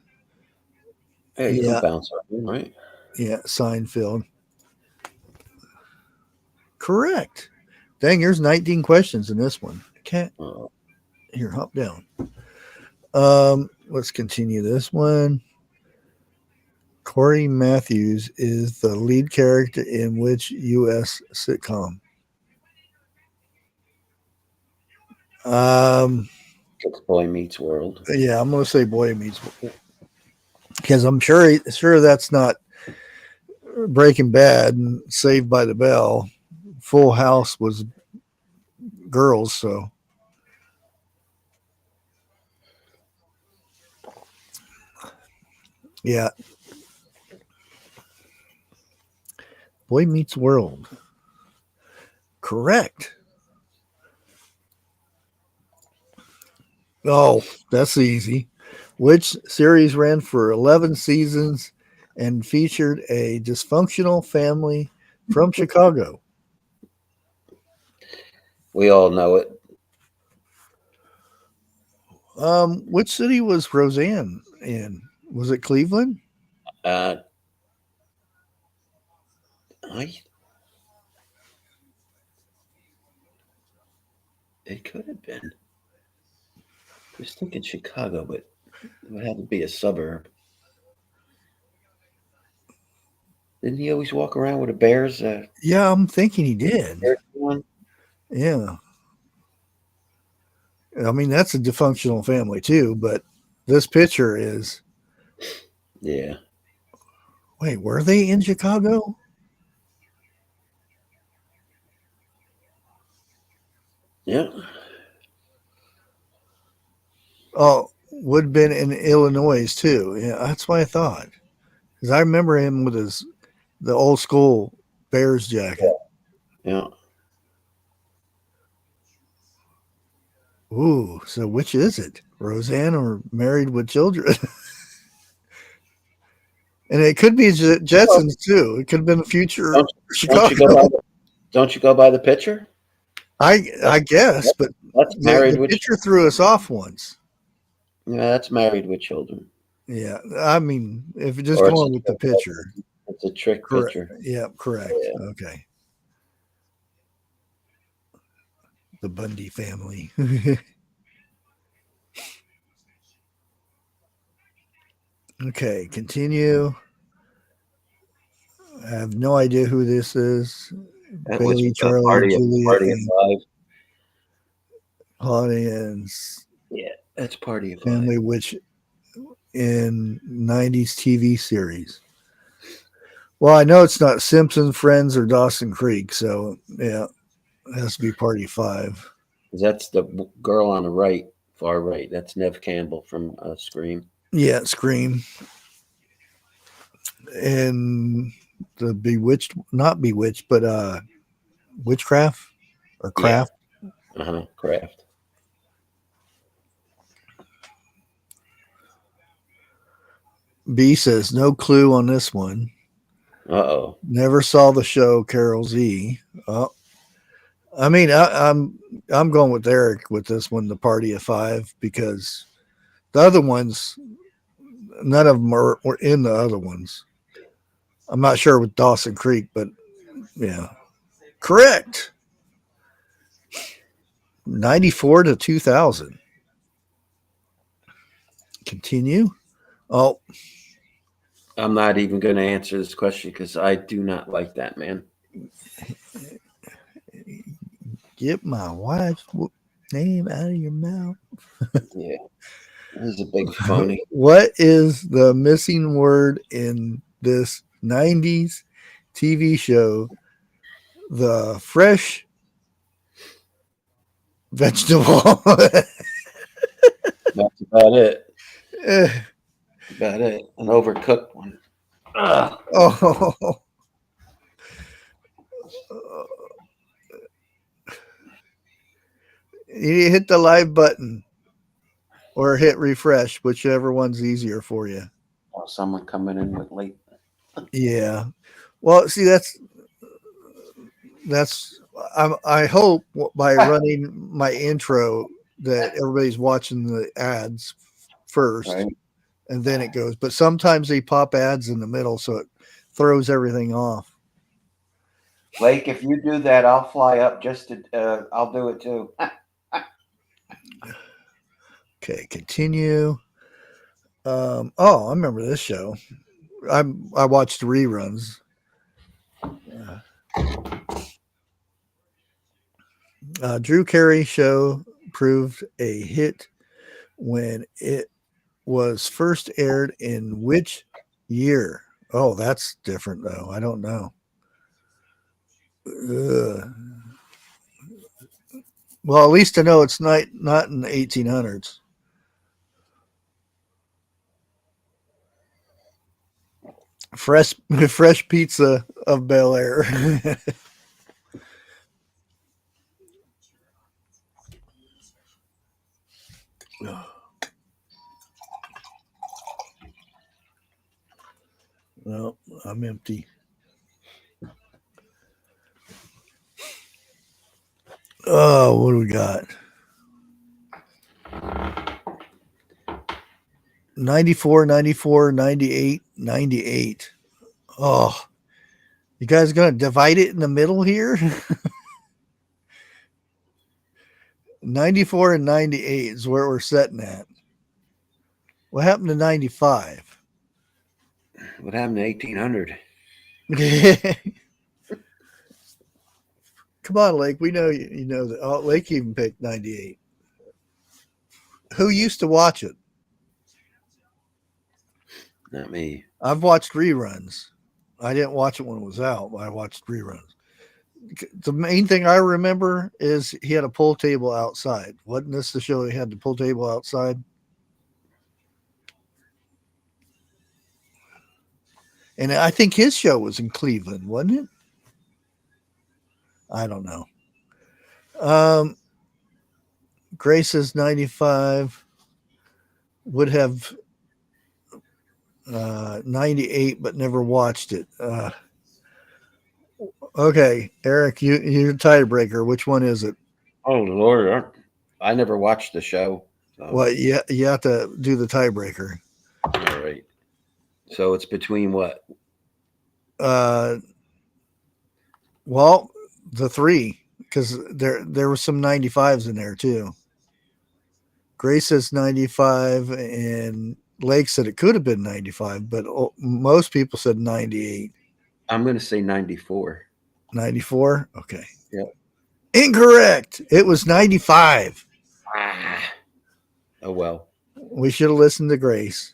S4: Hey, you can bounce off him, right?
S3: Yeah, Seinfeld. Correct. Dang, there's 19 questions in this one. Can't here, hop down. Let's continue this one. Corey Matthews is the lead character in which U.S. sitcom?
S1: It's Boy Meets World.
S3: Yeah, I'm gonna say Boy Meets, because I'm sure that's not Breaking Bad and Saved by the Bell. Full House was girls, so yeah. Boy Meets World. Correct. Oh, that's easy. Which series ran for 11 seasons and featured a dysfunctional family from Chicago?
S1: We all know it.
S3: Which city was Roseanne in? Was it Cleveland?
S1: Uh, I. It could have been. I was thinking Chicago, but it would have to be a suburb. Didn't he always walk around with a Bears?
S3: Yeah, I'm thinking he did.
S1: Bears one?
S3: Yeah. I mean, that's a dysfunctional family too, but this picture is.
S1: Yeah.
S3: Wait, were they in Chicago?
S1: Yeah.
S3: Oh, would have been in Illinois too. Yeah, that's what I thought. Because I remember him with the old school Bears jacket.
S1: Yeah.
S3: Ooh, so which is it? Roseanne or Married with Children? And it could be Jetsons too. It could have been the future
S1: Don't, don't you go
S3: Chicago.
S1: by the, don't you go by the picture?
S3: I guess, but
S1: That's Married
S3: the
S1: with.
S3: picture threw us off once.
S1: Yeah, that's Married with Children.
S3: Yeah, I mean, if you're just
S1: Or it's
S3: going with the picture,
S1: It's a trick
S3: correct.
S1: picture.
S3: Yeah, correct.
S1: Yeah.
S3: Okay. The Bundy family. Okay, continue. I have no idea who this is.
S1: That
S3: Bailey,
S1: was
S3: Charlie, Julia,
S1: Party of
S3: and
S1: Five.
S3: Holly and
S1: Yeah, that's Party of Five.
S3: family, which in 90s TV series. Well, I know it's not Simpsons, Friends, or Dawson Creek, so yeah, it has to be Party 5.
S1: That's the girl on the right, far right. That's Nev Campbell from Scream.
S3: Yeah, Scream. And the Bewitched, not Bewitched, but Witchcraft or Craft.
S1: Yeah. Craft.
S3: B says no clue on this one.
S1: Uh-oh.
S3: Never saw the show Carol Z. Oh, I mean, I'm going with Eric with this one, the Party of 5, because the other ones, none of them were in the other ones. I'm not sure with Dawson Creek, but yeah, correct. 94 to 2000. Continue. Oh,
S1: I'm not even going to answer this question because I do not like that man.
S3: get my wife's name out of your mouth.
S1: Yeah. He's a big phony.
S3: What is the missing word in this 90s TV show? The fresh vegetable.
S1: That's about it.
S3: Eh,
S1: About it. An overcooked one.
S3: oh. You hit the live button or hit refresh, whichever one's easier for you.
S1: Oh, someone coming in with late.
S3: Yeah. Well, see, I hope by running my intro that everybody's watching the ads first,
S1: Right.
S3: and then it goes. But sometimes they pop ads in the middle, so it throws everything off.
S1: Blake, if you do that, I'll fly up just to. I'll do it too.
S3: Okay, continue. Oh, I remember this show. I watched reruns. Drew Carey show proved a hit when it was first aired in which year? Oh, that's different though. I don't know. Ugh. Well, at least I know it's not in the 1800s. Fresh fresh pizza of Bel Air. Well, I'm empty. Oh, what do we got? 94, 94, 98, 98. Oh, you guys going to divide it in the middle here? 94 and 98 is where we're setting at. What happened to 95?
S1: What happened to 1800?
S3: Come on, Lake. We know you know that. Oh, Lake even picked 98. Who used to watch it?
S1: Not me.
S3: I've watched reruns. I didn't watch it when it was out, but I watched reruns. The main thing I remember is he had a pool table outside. Wasn't this the show he had the pool table outside? And I think his show was in Cleveland, wasn't it? I don't know. Grace's 95 would have 98, but never watched it. Okay, Eric, you're a tiebreaker. Which one is it?
S1: Oh Lord, I never watched the show. So.
S3: Well, you have to do the tiebreaker.
S1: All right. So it's between what?
S3: Well, the three, because there were some 95s in there too. Grace says 95, and Lake said it could have been 95, but most people said 98.
S1: I'm going to say 94.
S3: 94? Okay.
S1: Yep.
S3: Incorrect. It was 95.
S1: Ah. Oh, well.
S3: We should have listened to Grace.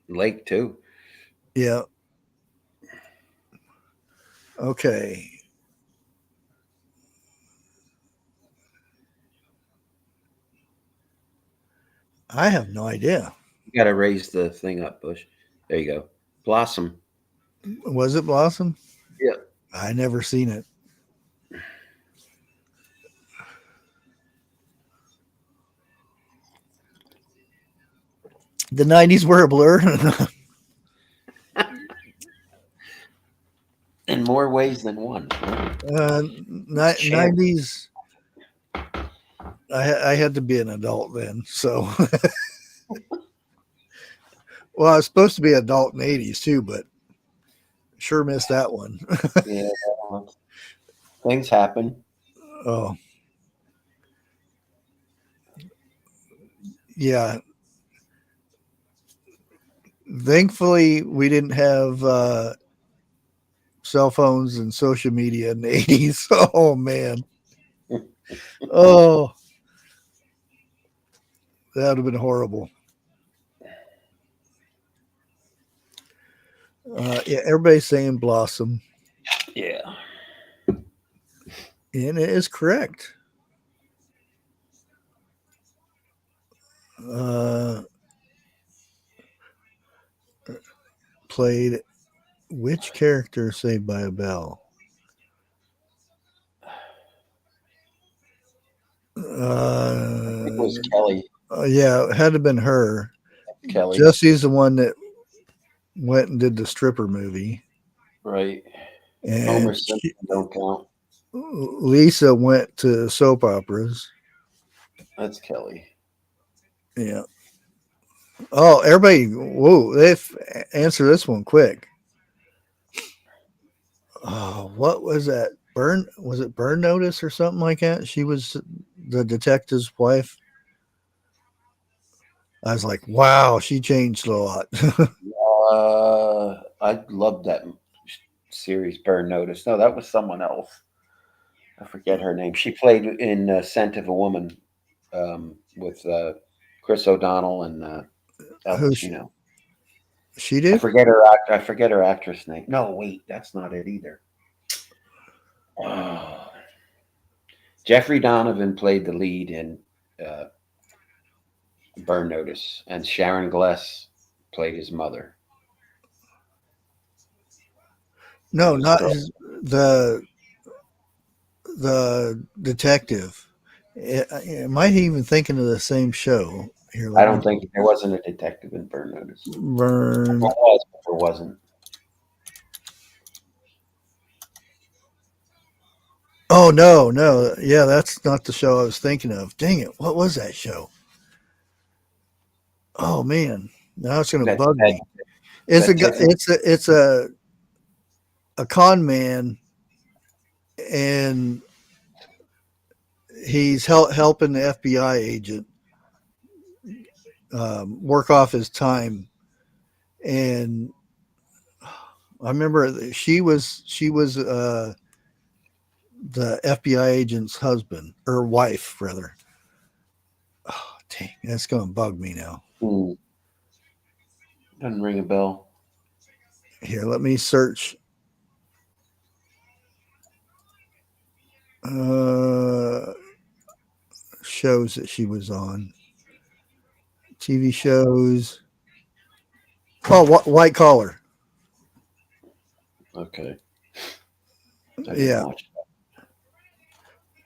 S1: Lake, too.
S3: Yeah. Okay. I have no idea.
S1: You got to raise the thing up, Bush. There you go. Blossom.
S3: Was it Blossom?
S1: Yeah.
S3: I never seen it. The 90s were a blur.
S1: In more ways than one.
S3: 90s. I had to be an adult then, so. Well, I was supposed to be an adult in the 80s too, but sure missed that one.
S1: Yeah, things happen.
S3: Oh, yeah. Thankfully, we didn't have cell phones and social media in the 80s. Oh, man. Oh, that would have been horrible. Yeah, everybody's saying Blossom.
S1: Yeah.
S3: And it is correct. Played which character Saved by a Bell?
S1: It was Kelly.
S3: Yeah, it had to have been her.
S1: Kelly.
S3: Jesse's the one that went and did the stripper movie.
S1: Right.
S3: And
S1: Homer Simpson don't count.
S3: Lisa went to soap operas.
S1: That's Kelly.
S3: Yeah. Oh, everybody, whoa, they've answered this one quick. Oh, what was that? Was it Burn Notice or something like that? She was the detective's wife. I was like, wow, she changed a lot.
S1: I loved that series, Burn Notice. No, that was someone else. I forget her name. She played in Scent of a Woman with Chris O'Donnell and Al
S3: Who
S1: Pacino.
S3: she
S1: I
S3: did?
S1: forget her I forget her actress name. No, wait, that's not it either. Oh. Jeffrey Donovan played the lead in uh, Burn Notice, and Sharon Gless played his mother.
S3: No,
S1: It was a
S3: not
S1: girl.
S3: the detective. Am I even thinking of the same show? Here,
S1: I
S3: let me
S1: don't think there wasn't a detective in Burn Notice.
S3: burn.
S1: There was, but there wasn't.
S3: Oh no, no, yeah, that's not the show I was thinking of. Dang it, what was that show? Oh man, now it's gonna
S1: That,
S3: bug
S1: that,
S3: me. It's a
S1: that
S3: gu-
S1: Tiffany.
S3: it's a con man, and he's helping the FBI agent work off his time. And I remember she was the FBI agent's husband or wife rather. Oh, dang, that's gonna bug me now.
S1: Doesn't ring a bell.
S3: Here, let me search. Uh, Shows that she was on. TV shows. Oh, White Collar.
S1: Okay. I didn't
S3: Yeah,
S1: watch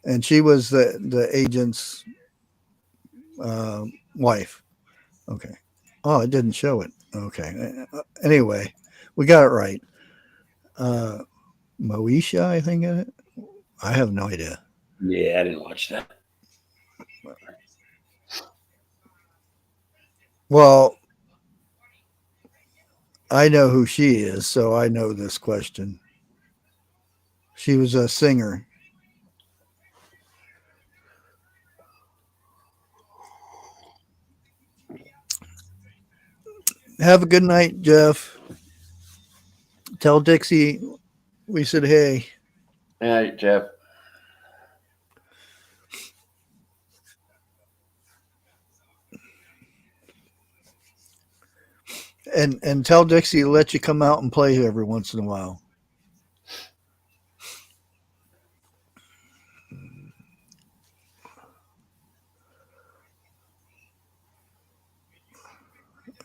S3: and she was the agent's wife. Okay. Oh, it didn't show it. Okay. Anyway, we got it right. Uh, Moesha, I think of it. I have no idea.
S1: that. Yeah, I didn't watch that.
S3: Well, I know who she is, so I know this question. She was a singer. Have a good night, Jeff. Tell Dixie we said hey.
S1: All right, Jeff.
S3: And tell Dixie to let you come out and play every once in a while.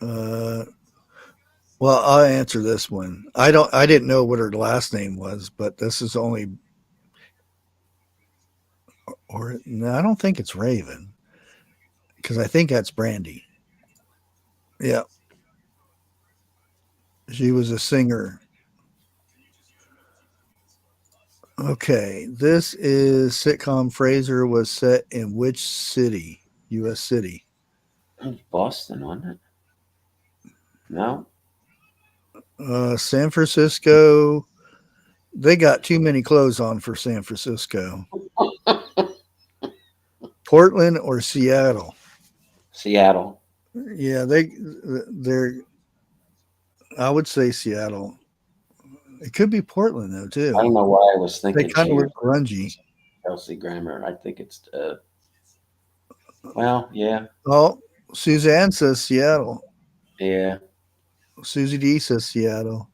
S3: Uh, well, I'll answer this one. I didn't know what her last name was, but this is only or no, I don't think it's Raven because I think that's Brandy. Yeah, she was a singer. Okay, this is sitcom Fraser was set in which city? U.S. city.
S1: Boston, wasn't it? No?
S3: San Francisco. They got too many clothes on for San Francisco. Portland or Seattle?
S1: Seattle.
S3: Yeah, they're. I would say Seattle. It could be Portland though
S1: I don't
S3: too.
S1: know why I was
S3: They
S1: thinking
S3: kind of
S1: she was
S3: look grungy.
S1: Kelsey Grammer. I think it's, well, yeah.
S3: Oh, Suzanne says Seattle.
S1: Yeah.
S3: Susie D says Seattle.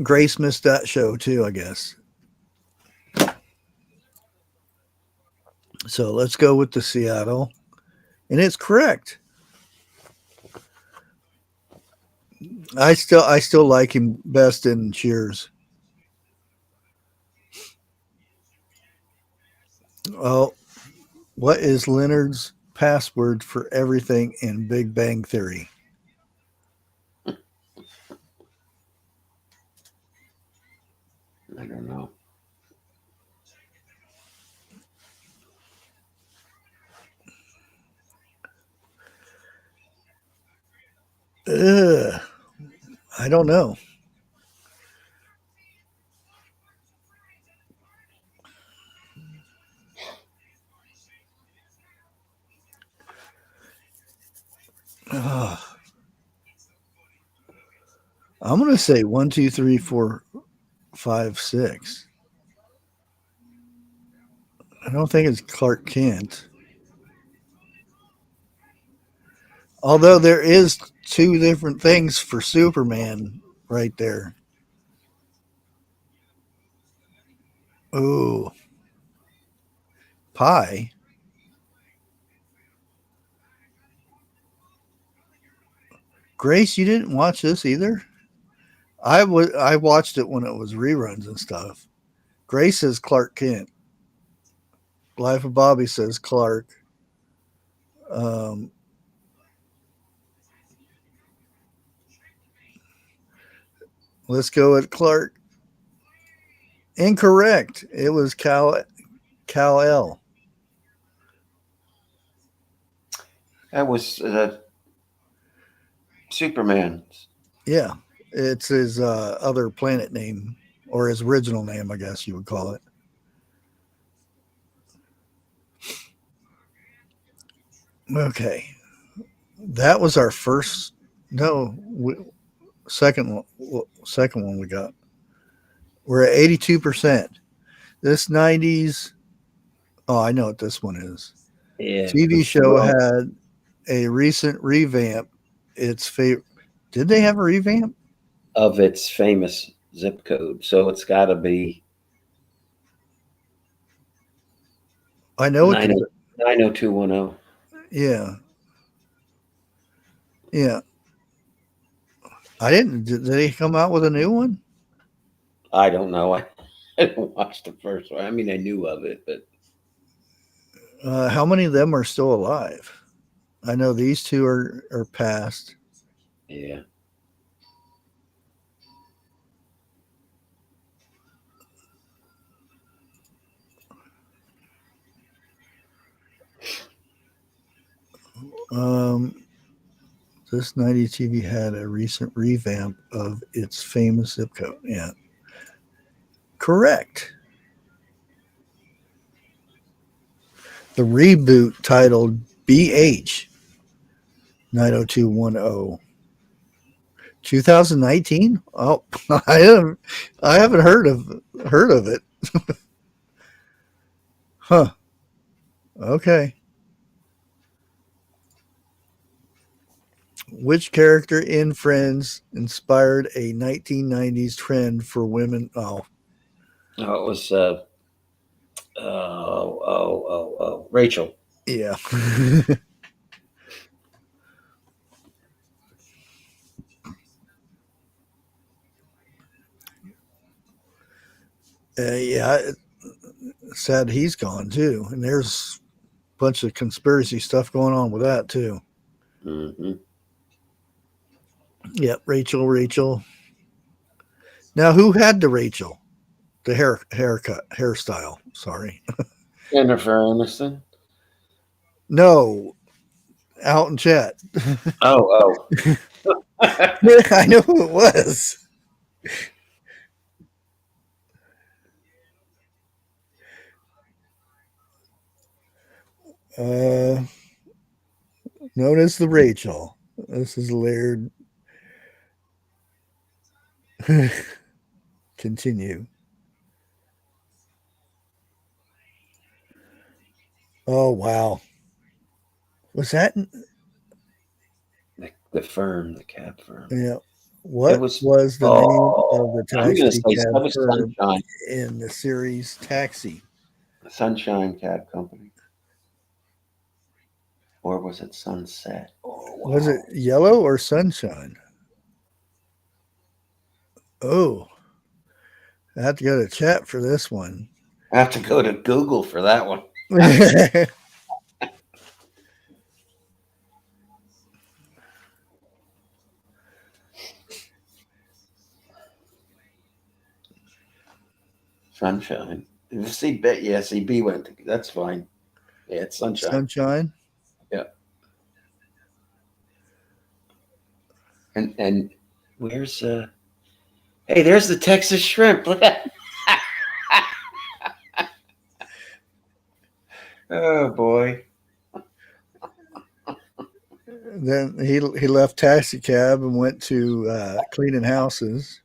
S3: Grace missed that show too, I guess. So let's go with the Seattle, and it's correct. I still like him best in Cheers. Oh, what is Leonard's password for everything in Big Bang Theory?
S1: I don't know.
S3: Ugh, I don't know. Ugh. I'm gonna say 1, 2, 3, 4, 5, 6. I don't think it's Clark Kent. Although there is two different things for Superman right there. Ooh, pie. Grace, you didn't watch this either? I watched it when it was reruns and stuff. Grace says Clark Kent. Life of Bobby says Clark. Um, let's go with Clark. Incorrect. It was Kal-El.
S1: That was Superman.
S3: Yeah, it's his other planet name, or his original name, I guess you would call it. Okay, that was our first. No, second one. Second one we got. We're at 82%. This 90s. Oh, I know what this one is.
S1: Yeah.
S3: TV show had a recent revamp. Its favorite. Did they have a revamp?
S1: Of its famous zip code. So it's got to be
S3: I know it.
S1: 90210.
S3: Yeah. Yeah. I didn't. Did they come out with a new one?
S1: I don't know. I didn't watch the first one. I mean, I knew of it, but
S3: How many of them are still alive? I know these two are past.
S1: yeah.
S3: This 90 TV had a recent revamp of its famous zip code. Yeah. Correct. The reboot titled BH 90210. 2019? Oh, I haven't heard of it. Huh. Okay. Which character in Friends inspired a 1990s trend for women? Oh,
S1: Oh, it was Rachel.
S3: yeah. Yeah. Sad he's gone too. And there's a bunch of conspiracy stuff going on with that too.
S1: Mm-hmm.
S3: Yep, Rachel. Now, who had the Rachel? The hairstyle. Sorry.
S1: Jennifer Aniston.
S3: No, out in chat.
S1: Oh.
S3: I know who it was. Uh, known as the Rachel. This is Laird. Continue. Oh wow. Was that?
S1: The firm, the cab firm.
S3: Yeah. What was the name of the
S1: I'm going to
S3: taxi
S1: say
S3: cab
S1: that was
S3: firm
S1: Sunshine.
S3: in the series Taxi?
S1: Sunshine Cab Company. Or was it Sunset? Oh, wow.
S3: Was it Yellow or Sunshine? Oh, I have to go to chat for this one.
S1: I have to go to Google for that one. Sunshine. CB went. That's fine. Yeah, it's Sunshine.
S3: Sunshine.
S1: Yeah. And where's Hey, there's the Texas shrimp. Look at. Oh boy.
S3: Then he left taxi cab and went to cleaning houses.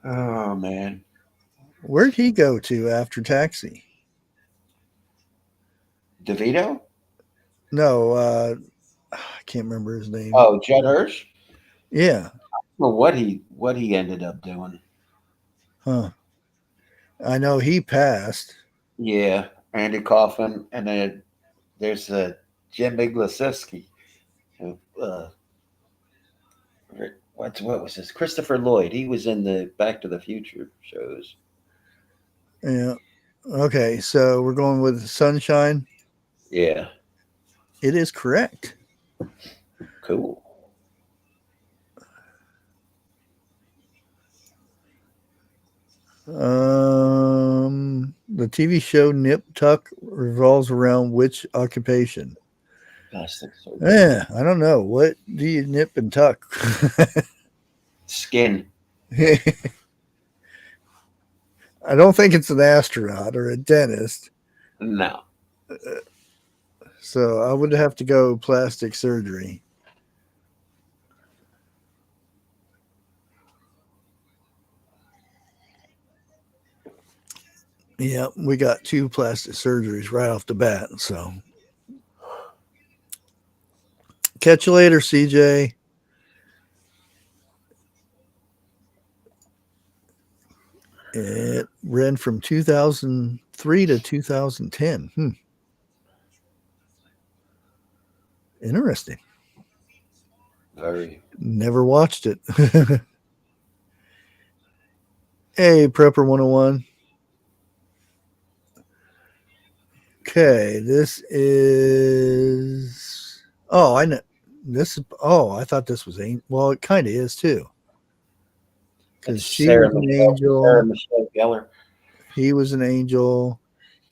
S1: Oh man.
S3: Where'd he go to after Taxi?
S4: DeVito?
S3: No, I can't remember his name.
S4: Oh, Judd Hirsch?
S3: Yeah.
S4: Well, what he ended up doing.
S3: Huh. I know he passed.
S4: Yeah, Andy Kaufman, and then there's Jim Iglesiski. Who, what was this? Christopher Lloyd. He was in the Back to the Future shows.
S3: Yeah. Okay, so we're going with Sunshine.
S4: Yeah,
S3: It is correct.
S4: cool.
S3: The TV show Nip Tuck revolves around which occupation?
S4: Plastic surgery.
S3: Yeah, I don't know. What do you nip and tuck?
S4: Skin.
S3: I don't think it's an astronaut or a dentist.
S4: No.
S3: So I would have to go plastic surgery. Yeah, we got 2 plastic surgeries right off the bat. So catch you later, CJ. It ran from 2003 to 2010. Interesting.
S4: Very.
S3: Never watched it. Hey, Prepper 101. Okay, this is. Oh, I know. This is. Oh, I thought this was. Well, it kind of is too. Because she was an angel.
S4: Sarah Michelle Gellar.
S3: He was an angel.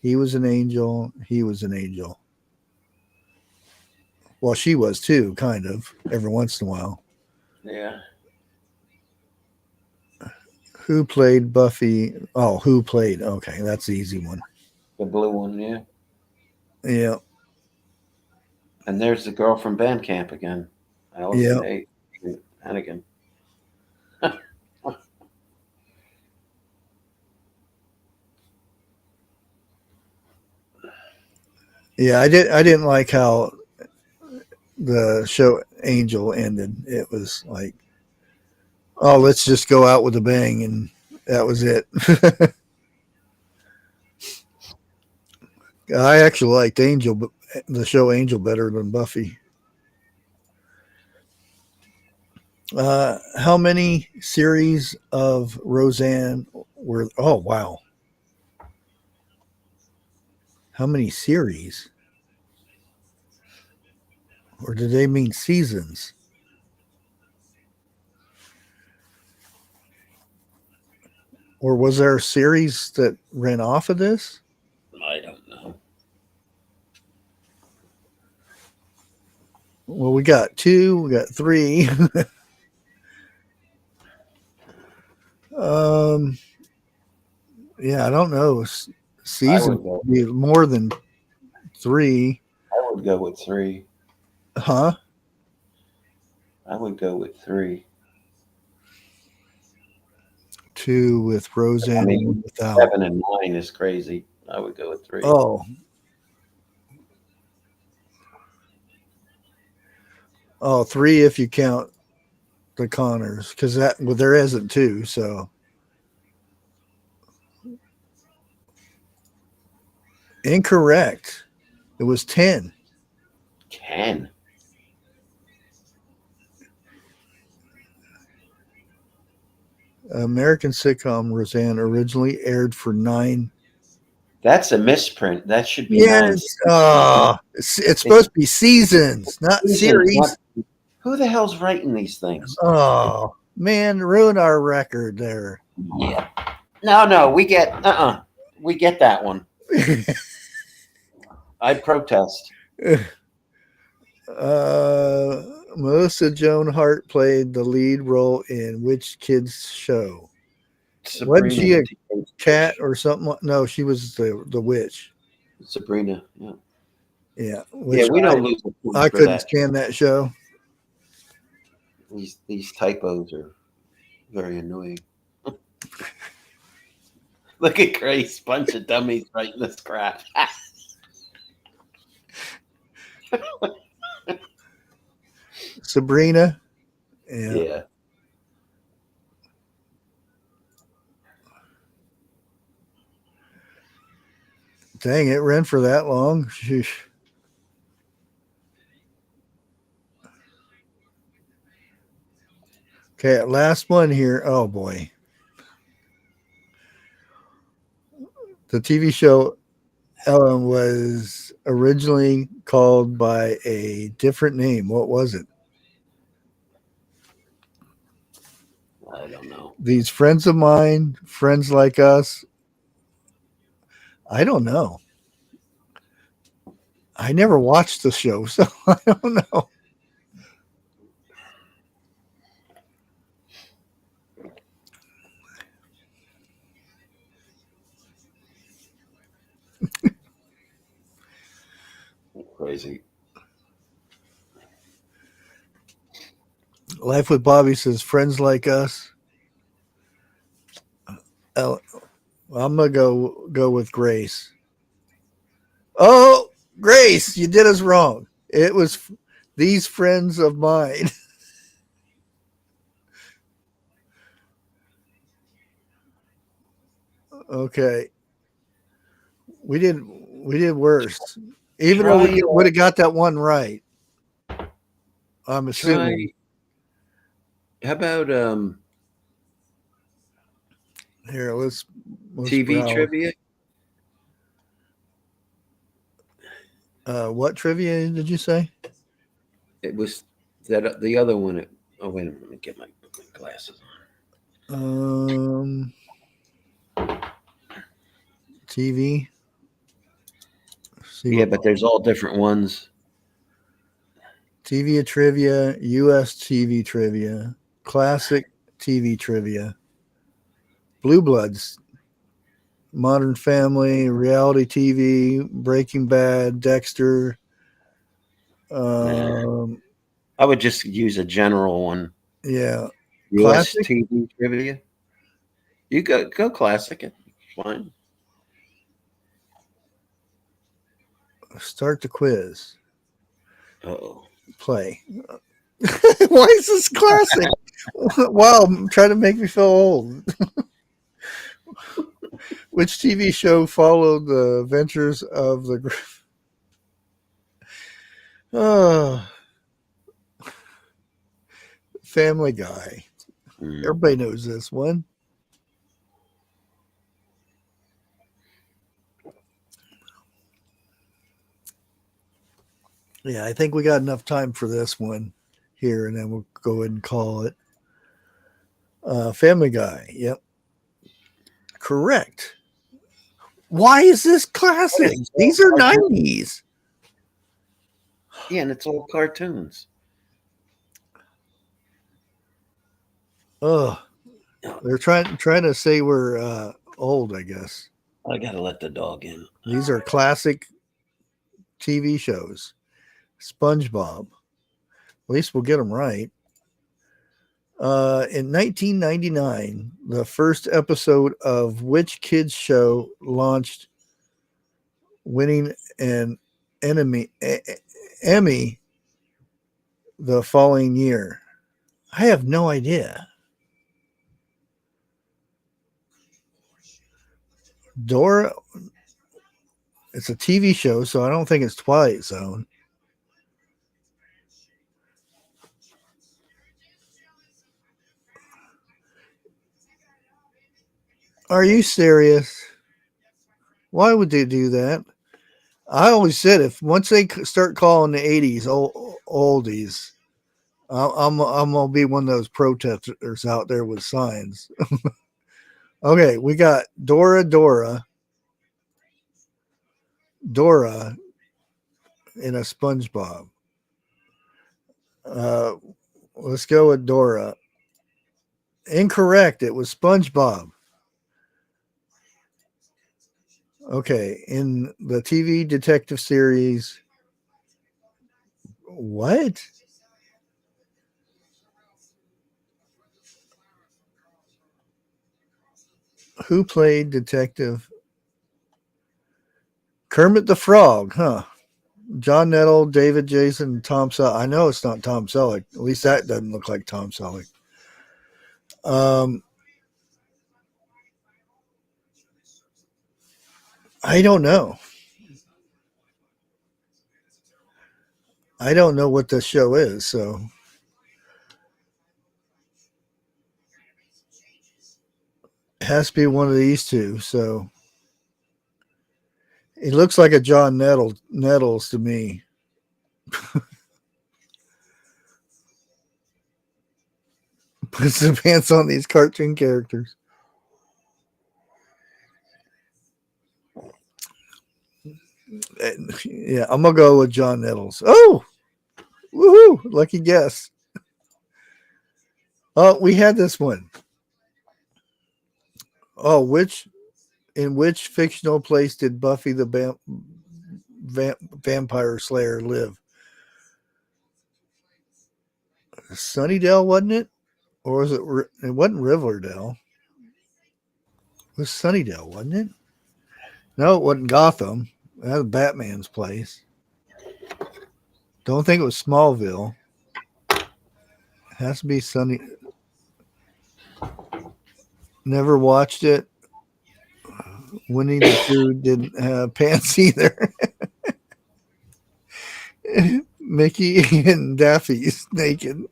S3: He was an angel. He was an angel. Well, she was too, kind of, every once in a while.
S4: Yeah.
S3: Who played Buffy? Oh, who played? Okay, that's the easy one.
S4: The blue one, yeah.
S3: Yeah.
S4: And there's the girl from Bandcamp again. Allison Hannigan.
S3: Yeah, I didn't like how the show Angel ended. It was like, oh, let's just go out with a bang, and that was it. I actually liked Angel, the show Angel, better than Buffy. How many series of Roseanne were? Oh, wow. How many series? Or did they mean seasons? Or was there a series that ran off of this?
S4: I don't know.
S3: Well, we got 2, we got 3. Yeah, I don't know. Season would be more than 3.
S4: I would go with 3.
S3: Huh?
S4: I would go with 3.
S3: 2 with Roseanne.
S4: I mean,
S3: without.
S4: 7 and 9 is crazy. I would go with 3.
S3: Oh. Oh, 3 if you count the Connors, because there isn't 2, so. Incorrect. It was 10.
S4: 10.
S3: American sitcom Roseanne originally aired for 9.
S4: That's a misprint. That should be 9.
S3: It's supposed to be seasons, not series.
S4: Who the hell's writing these things?
S3: Oh, man, ruin our record there.
S4: Yeah. No, we get that one. I protest.
S3: Melissa Joan Hart played the lead role in which kids show? Wasn't she a cat or something? No, she was the witch.
S4: Sabrina. Yeah.
S3: Yeah.
S4: Yeah, we don't lose.
S3: I couldn't stand that show.
S4: These typos are very annoying.
S1: Look at Grace, bunch of dummies writing this crap.
S3: Sabrina. Yeah.
S1: Yeah.
S3: Dang, it ran for that long. Sheesh. Okay, last one here. Oh boy. The TV show Ellen was originally called by a different name. What was it?
S1: I don't know.
S3: These friends of mine, friends like us. I don't know. I never watched the show, so I don't know.
S1: Crazy.
S3: Life with Bobby says friends like us. I'm gonna go with Grace. Oh, Grace, you did us wrong. It was these friends of mine. Okay, we did worse. Even though we would have got that one right, I'm assuming.
S1: How about
S3: Here, let's
S1: TV
S3: browse.
S1: trivia?
S3: What trivia did you say?
S1: It was that the other one. Oh wait a minute, let me get my glasses
S3: TV. See
S1: yeah, but there's all different ones.
S3: TV trivia, US TV trivia, classic TV trivia, Blue Bloods, Modern Family, reality TV, Breaking Bad, Dexter.
S1: I would just use a general one.
S3: Yeah,
S1: US
S3: classic.
S1: TV trivia. You go classic. It's fine.
S3: Start the quiz.
S1: Oh.
S3: Play. Why is this classic? Wow, trying to make me feel old. Which TV show followed the adventures of the Family Guy? Everybody knows this one. Yeah, I think we got enough time for this one here, and then we'll go ahead and call it Family Guy. Yep. Correct. Why is this classic? These are 90s.
S1: Yeah, and it's all cartoons.
S3: Oh, they're trying to say we're old, I guess.
S1: I gotta let the dog in.
S3: These are classic TV shows. SpongeBob. At least we'll get them right. In 1999, the first episode of which kids show launched, winning an Emmy the following year? I have no idea. Dora. It's a TV show, so I don't think it's Twilight Zone. Are you serious? Why would they do that? I always said if once they start calling the 80s oldies, I'm gonna be one of those protesters out there with signs. Okay, we got Dora in a SpongeBob. Let's go with Dora. Incorrect. It was SpongeBob. Okay, in the TV detective series. What? Who played Detective Kermit the Frog? Huh? John Nettle, David Jason, Tom Selleck. I know it's not Tom Selleck. At least that doesn't look like Tom Selleck. I don't know. I don't know what the show is, so it has to be one of these two. So it looks like a John Nettles to me. Puts the pants on these cartoon characters. Yeah, I'm gonna go with John Nettles. Oh, woohoo! Lucky guess. Oh, we had this one. Oh, in which fictional place did Buffy the Vampire Slayer live? Sunnydale, wasn't it? Or was it? It wasn't Riverdale. It was Sunnydale, wasn't it? No, it wasn't Gotham. That was Batman's place. Don't think it was Smallville. It has to be Sunny. Never watched it. Winnie the Pooh didn't have pants either. Mickey and Daffy's naked.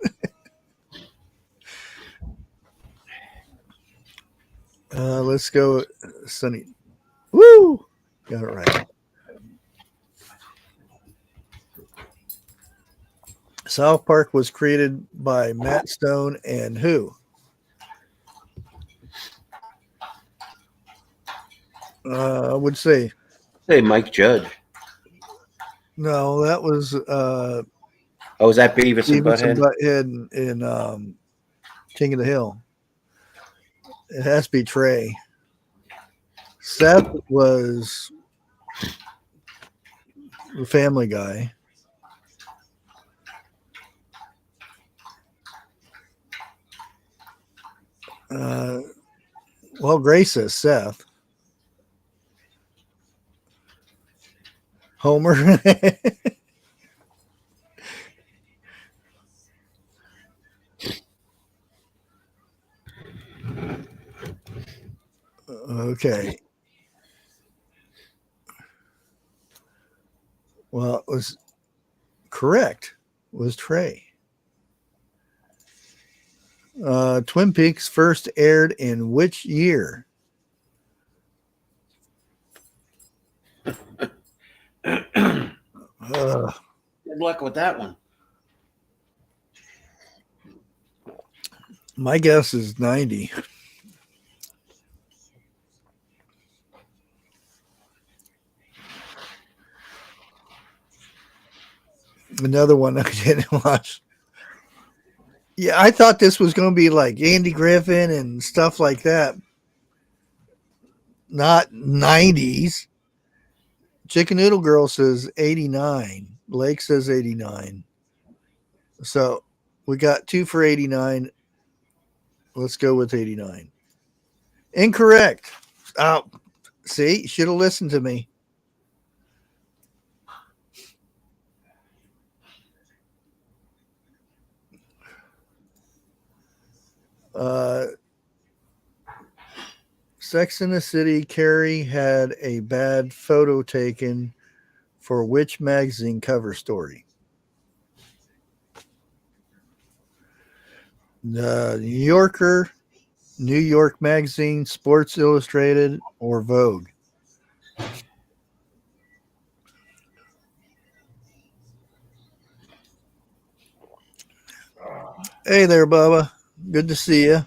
S3: Let's go Sunny. Woo! Got it right. South Park was created by Matt Stone and who? I would say
S1: Mike Judge.
S3: no. That was
S1: Oh, was that Beavis and Butthead?
S3: in King of the Hill. It has to be Trey. Seth was the Family Guy. Well, Grace says Seth. Homer. Okay. Well, it was correct. It was Trey. Twin Peaks first aired in which year?
S1: Good luck with that one.
S3: My guess is 90. Another one I didn't watch. Yeah, I thought this was going to be like Andy Griffin and stuff like that. Not 90s. Chicken Noodle Girl says 89. Blake says 89. So we got 2 for 89. Let's go with 89. Incorrect. Oh, see, should have listened to me. Sex in the City, Carrie had a bad photo taken for which magazine cover story? The New Yorker, New York Magazine, Sports Illustrated, or Vogue? Hey there, Bubba. Good to see you.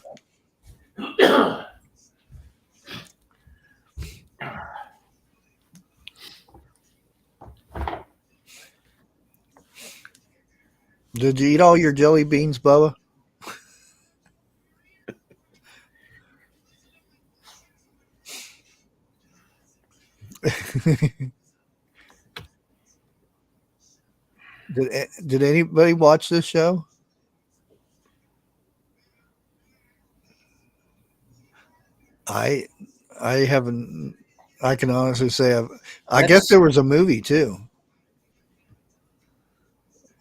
S3: Did you eat all your jelly beans, Bubba? Did anybody watch this show? I haven't. I can honestly say I guess
S4: That's
S3: there was a movie too.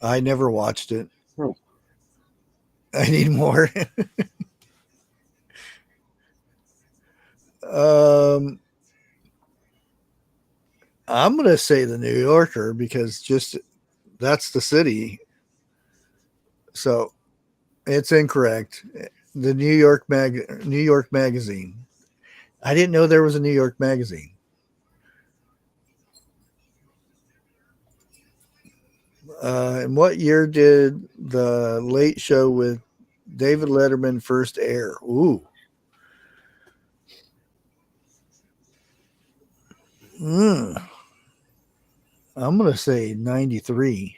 S3: I never watched it.
S4: Hmm.
S3: I need more. um, I'm gonna say the New Yorker because just that's the city. So it's incorrect. The New York Magazine. I didn't know there was a New York Magazine. And what year did the Late Show with David Letterman first air? Ooh. Mm, I'm going to say 93.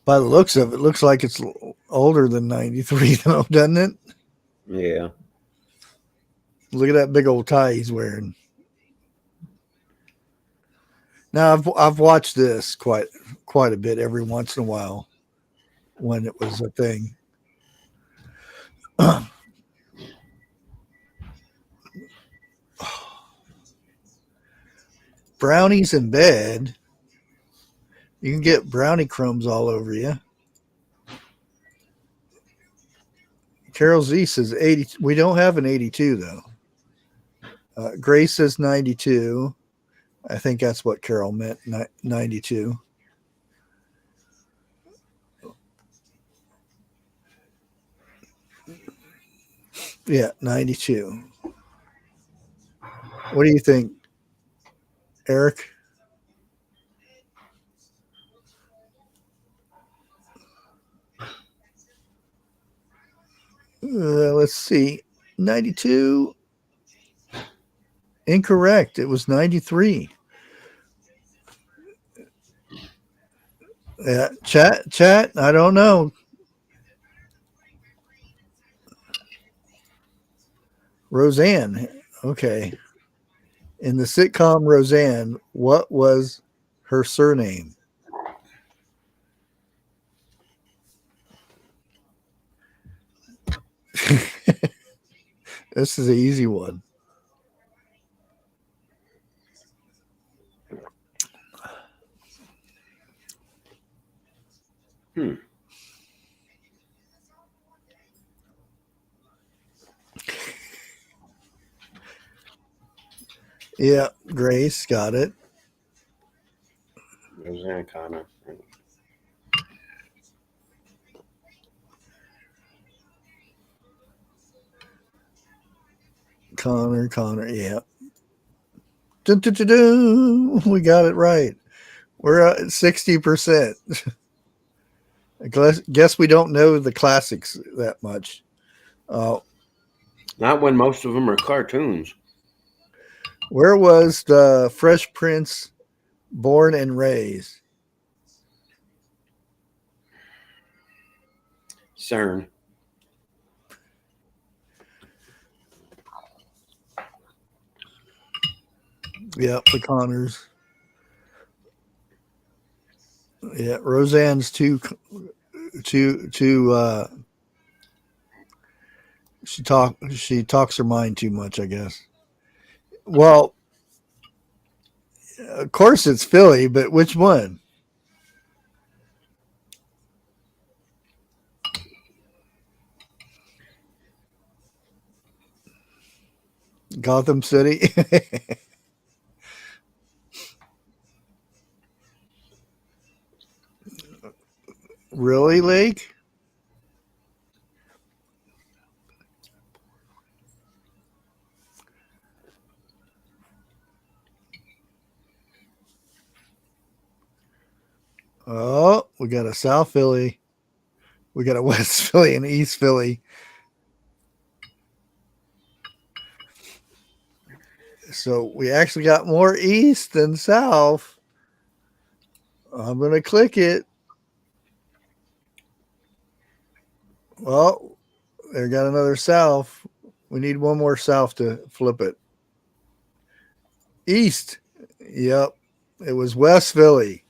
S3: By the looks of it, looks like it's older than 93, though, doesn't it?
S1: Yeah.
S3: Look at that big old tie he's wearing. Now, I've watched this quite a bit every once in a while when it was a thing. Brownies in bed. You can get brownie crumbs all over you. Carol Z says 80. We don't have an 82, though. Grace says 92. I think that's what Carol meant, 92. Yeah, 92. What do you think, Eric? Let's see. 92. Incorrect. It was 93. Yeah, chat. I don't know. Roseanne. Okay. In the sitcom Roseanne, what was her surname? This is an easy one.
S1: Hmm.
S3: Yeah, Grace got it.
S1: Roseanne Connor.
S3: Connor. Yeah. Dun, dun, dun, dun. We got it right. We're at 60%. I guess we don't know the classics that much.
S1: Not when most of them are cartoons.
S3: Where was the Fresh Prince born and raised?
S1: CERN.
S3: Yep, the Connors. Yeah, Roseanne's too. She talks her mind too much, I guess. Well, of course it's Philly, but which one? Gotham City. Really, Lake? Oh, we got a South Philly. We got a West Philly and East Philly. So we actually got more East than South. I'm going to click it. Well, they got another South. We need one more South to flip it. East. Yep. It was West Philly.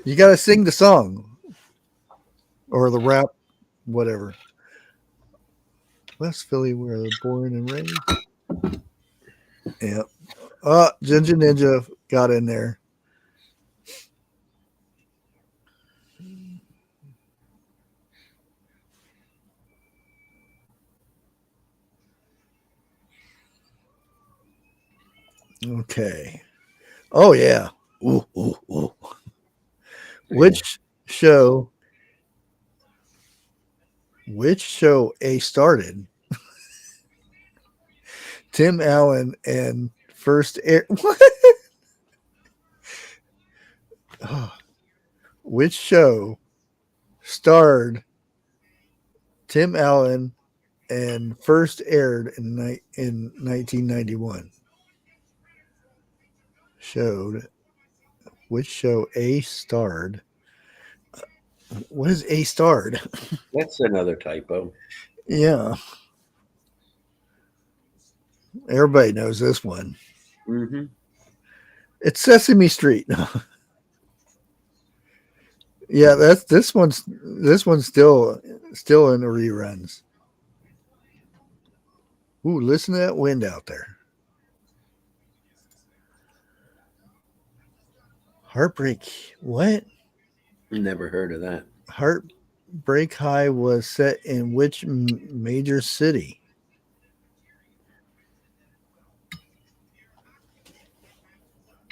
S3: You got to sing the song or the rap, whatever. West Philly, where they're born and raised. Yeah. Ginger Ninja got in there. Okay. Oh yeah. Ooh, ooh, ooh. Which show? Which show A started? Tim Allen and first air. What? Oh. Which show starred Tim Allen and first aired in 1991? Showed. Which show A starred? What is A starred?
S1: That's another typo.
S3: Yeah. Everybody knows this one.
S1: Mm-hmm.
S3: It's Sesame Street. Yeah, that's this one's still in the reruns. Ooh, listen to that wind out there. Heartbreak. What?
S1: Never heard of that.
S3: Heartbreak High was set in which major city?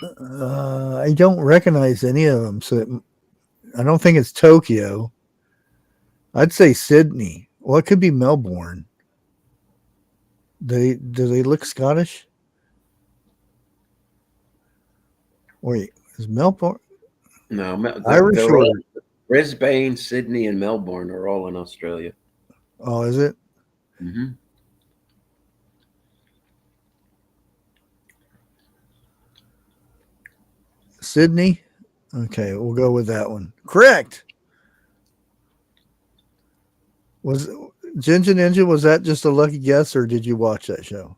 S3: I don't recognize any of them, so I don't think it's Tokyo. I'd say Sydney. Well, it could be Melbourne. Do they look Scottish? Wait, is Melbourne
S1: No,
S3: Irish
S1: they're
S3: or?
S1: all, Brisbane, Sydney, and Melbourne are all in Australia.
S3: Oh, is it?
S1: Mm-hmm.
S3: Sydney? Okay, we'll go with that one. Correct. Was Ginger Ninja, was that just a lucky guess or did you watch that show?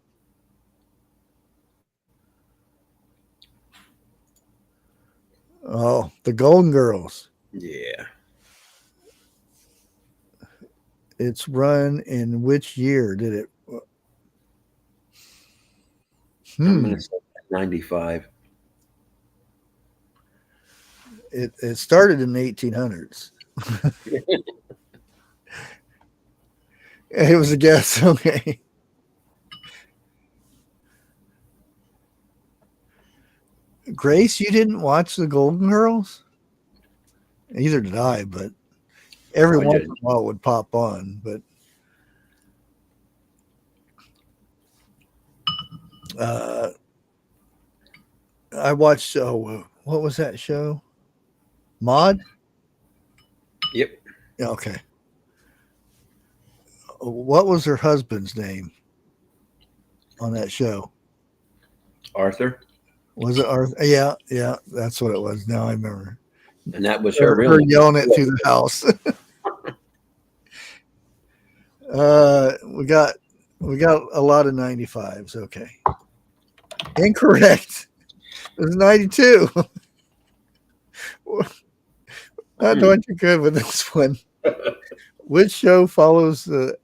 S3: Oh, the Golden Girls.
S1: Yeah.
S3: It's run in which year did it?
S1: I'm going to say 95.
S3: It started in the 1800s. It was a guess. Okay. Grace, you didn't watch the Golden Girls? Neither did I, but every
S1: I
S3: once
S1: did.
S3: in a while it would pop on. But I watched. Oh, what was that show? Maud.
S1: Yep.
S3: Okay. What was her husband's name on that show?
S1: Arthur.
S3: Was it Arthur? Yeah, that's what it was. Now I remember.
S1: And that was her real
S3: Her
S1: name.
S3: yelling it through the house. We got a lot of 95s. Okay. Incorrect. It was 92. Not doing too good with this one. Which show follows the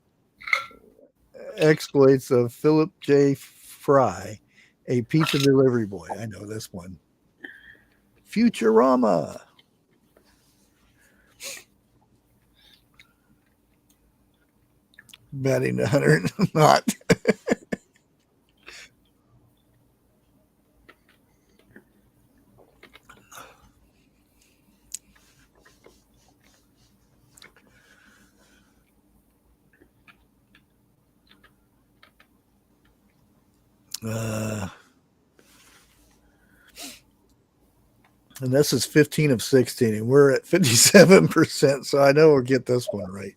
S3: exploits of Philip J. Fry, a pizza delivery boy? I know this one. Futurama. Batting 100. Not. And this is 15 of 16, and we're at 57%. So I know we'll get this one right.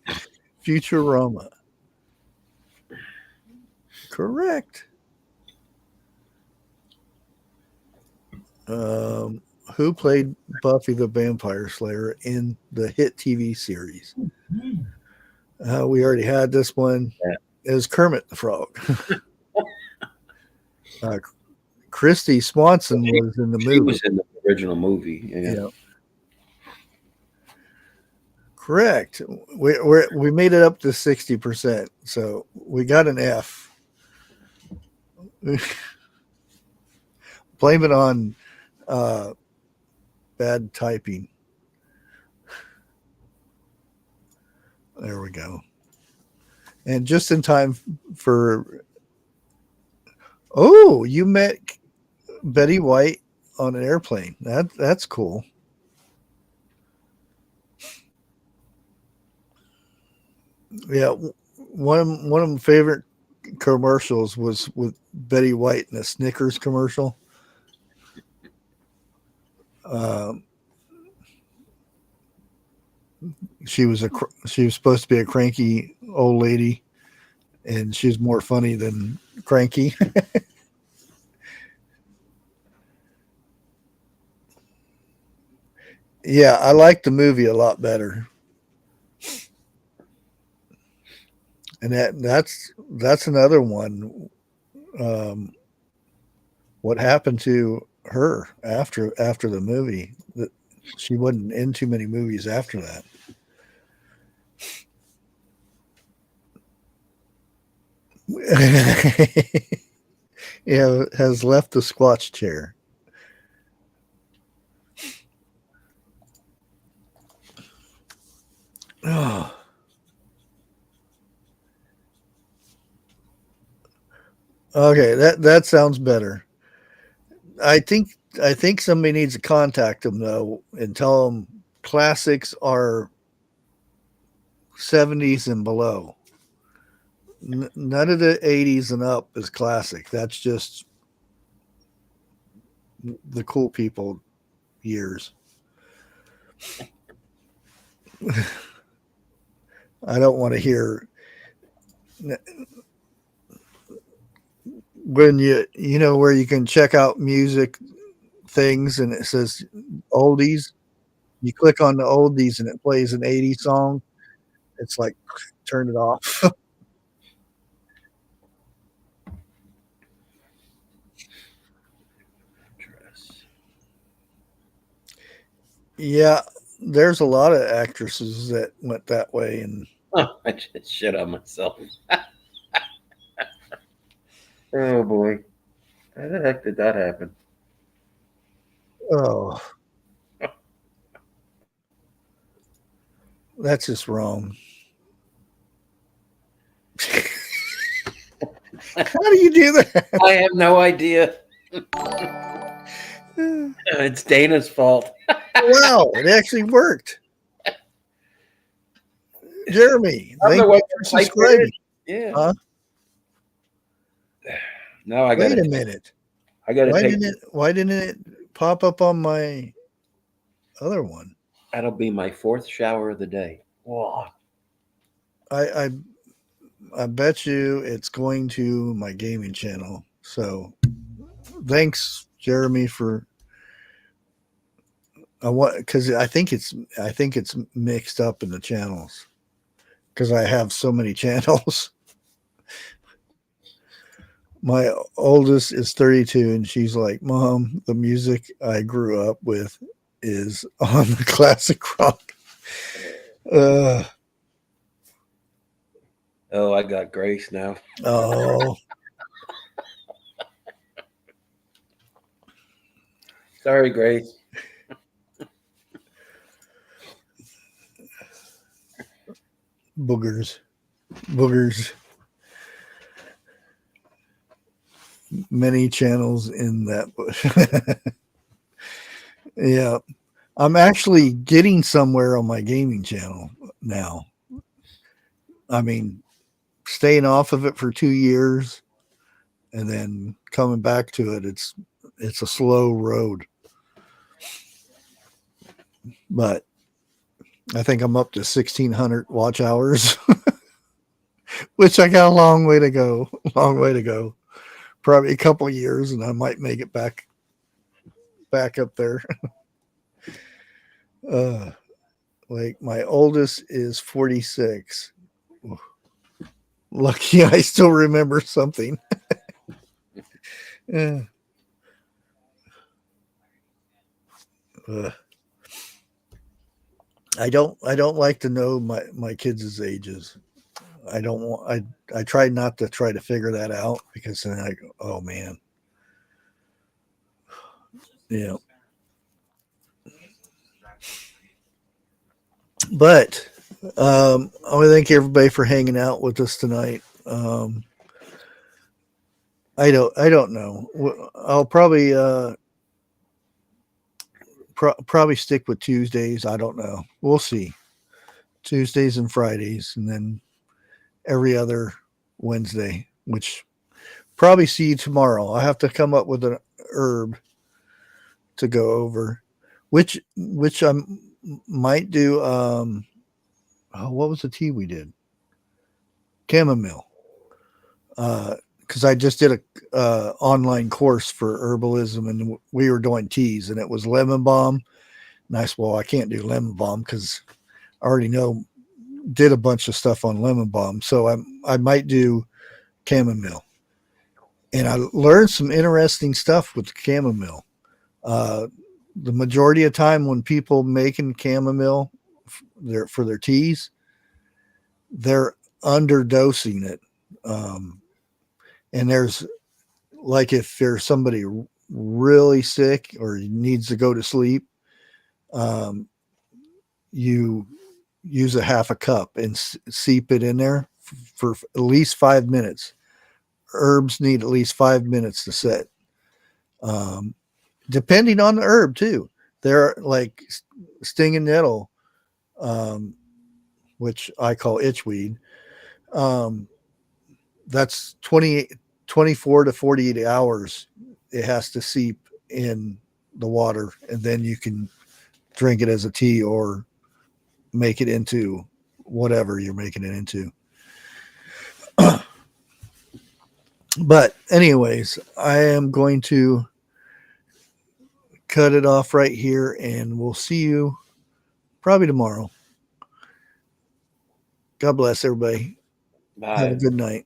S3: Futurama. Correct. Who played Buffy the Vampire Slayer in the hit TV series? We already had this one.
S1: Yeah.
S3: It was Kermit the Frog. Christy Swanson was in the movie.
S1: She was in the original movie. Yeah.
S3: Correct. We made it up to 60%, so we got an F. Blame it on bad typing. There we go. And just in time for. Oh, you met Betty White on an airplane. That's cool. Yeah, one of my favorite commercials was with Betty White in a Snickers commercial. She was supposed to be a cranky old lady, and she's more funny than cranky. Yeah, I like the movie a lot better. And that's another one. What happened to her after the movie? That she wasn't in too many movies after that. Yeah, has left the squatch chair. Oh. Okay, that sounds better. I think somebody needs to contact them though and tell them classics are 70s and below. None of the 80s and up is classic. That's just the cool people years. I don't want to hear when you know where you can check out music things and it says oldies. You click on the oldies and it plays an 80s song. It's like turn it off. Yeah, there's a lot of actresses that went that way, and
S1: I just shit on myself. Oh boy, how the heck did that happen?
S3: oh, that's just wrong. How do you do that?
S1: I have no idea. It's Dana's fault.
S3: Wow, it actually worked. Jeremy,
S1: I don't
S3: thank
S1: know
S3: you
S1: what
S3: for
S1: the type
S3: subscribing.
S1: Yeah.
S3: Huh?
S1: No, I got
S3: Wait a minute.
S1: I got to take.
S3: Why didn't it pop up on my other one?
S1: That'll be my fourth shower of the day. Whoa.
S3: I bet you it's going to my gaming channel. So thanks, Jeremy, for because I think it's mixed up in the channels because I have so many channels. My oldest is 32 and she's like, Mom, the music I grew up with is on the classic rock.
S1: Oh, I got Grace now.
S3: Oh,
S1: Sorry, Grace.
S3: boogers. Many channels in that. Yeah. I'm actually getting somewhere on my gaming channel now. I mean, staying off of it for 2 years and then coming back to it, it's a slow road. But I think I'm up to 1,600 watch hours, which I got a long way to go. Probably a couple of years, and I might make it back up there. Like my oldest is 46. Lucky I still remember something. Yeah. I don't like to know my kids' ages. I don't want I try not to try to figure that out because then I go, oh man. Yeah. But I want to thank everybody for hanging out with us tonight. I don't know. I'll probably probably stick with Tuesdays. I don't know. We'll see. Tuesdays and Fridays, and then every other Wednesday, which probably see you tomorrow. I have to come up with an herb to go over, which I might do. Oh, what was the tea we did? Chamomile. Because I just did a online course for herbalism, and we were doing teas, and it was lemon balm. Nice. Well, I can't do lemon balm because I already know did a bunch of stuff on lemon balm, so I might do chamomile. And I learned some interesting stuff with chamomile. The majority of time when people making chamomile for their teas, they're underdosing it. And there's like if there's somebody really sick or needs to go to sleep, you use a half a cup and seep it in there for at least 5 minutes. Herbs need at least 5 minutes to set. Depending on the herb too. They're like stinging nettle, which I call itchweed. That's 24 to 48 hours. It has to seep in the water, and then you can drink it as a tea or make it into whatever you're making it into. But anyways, I am going to cut it off right here, and we'll see you probably tomorrow. God bless everybody.
S1: Bye.
S3: Have a good night.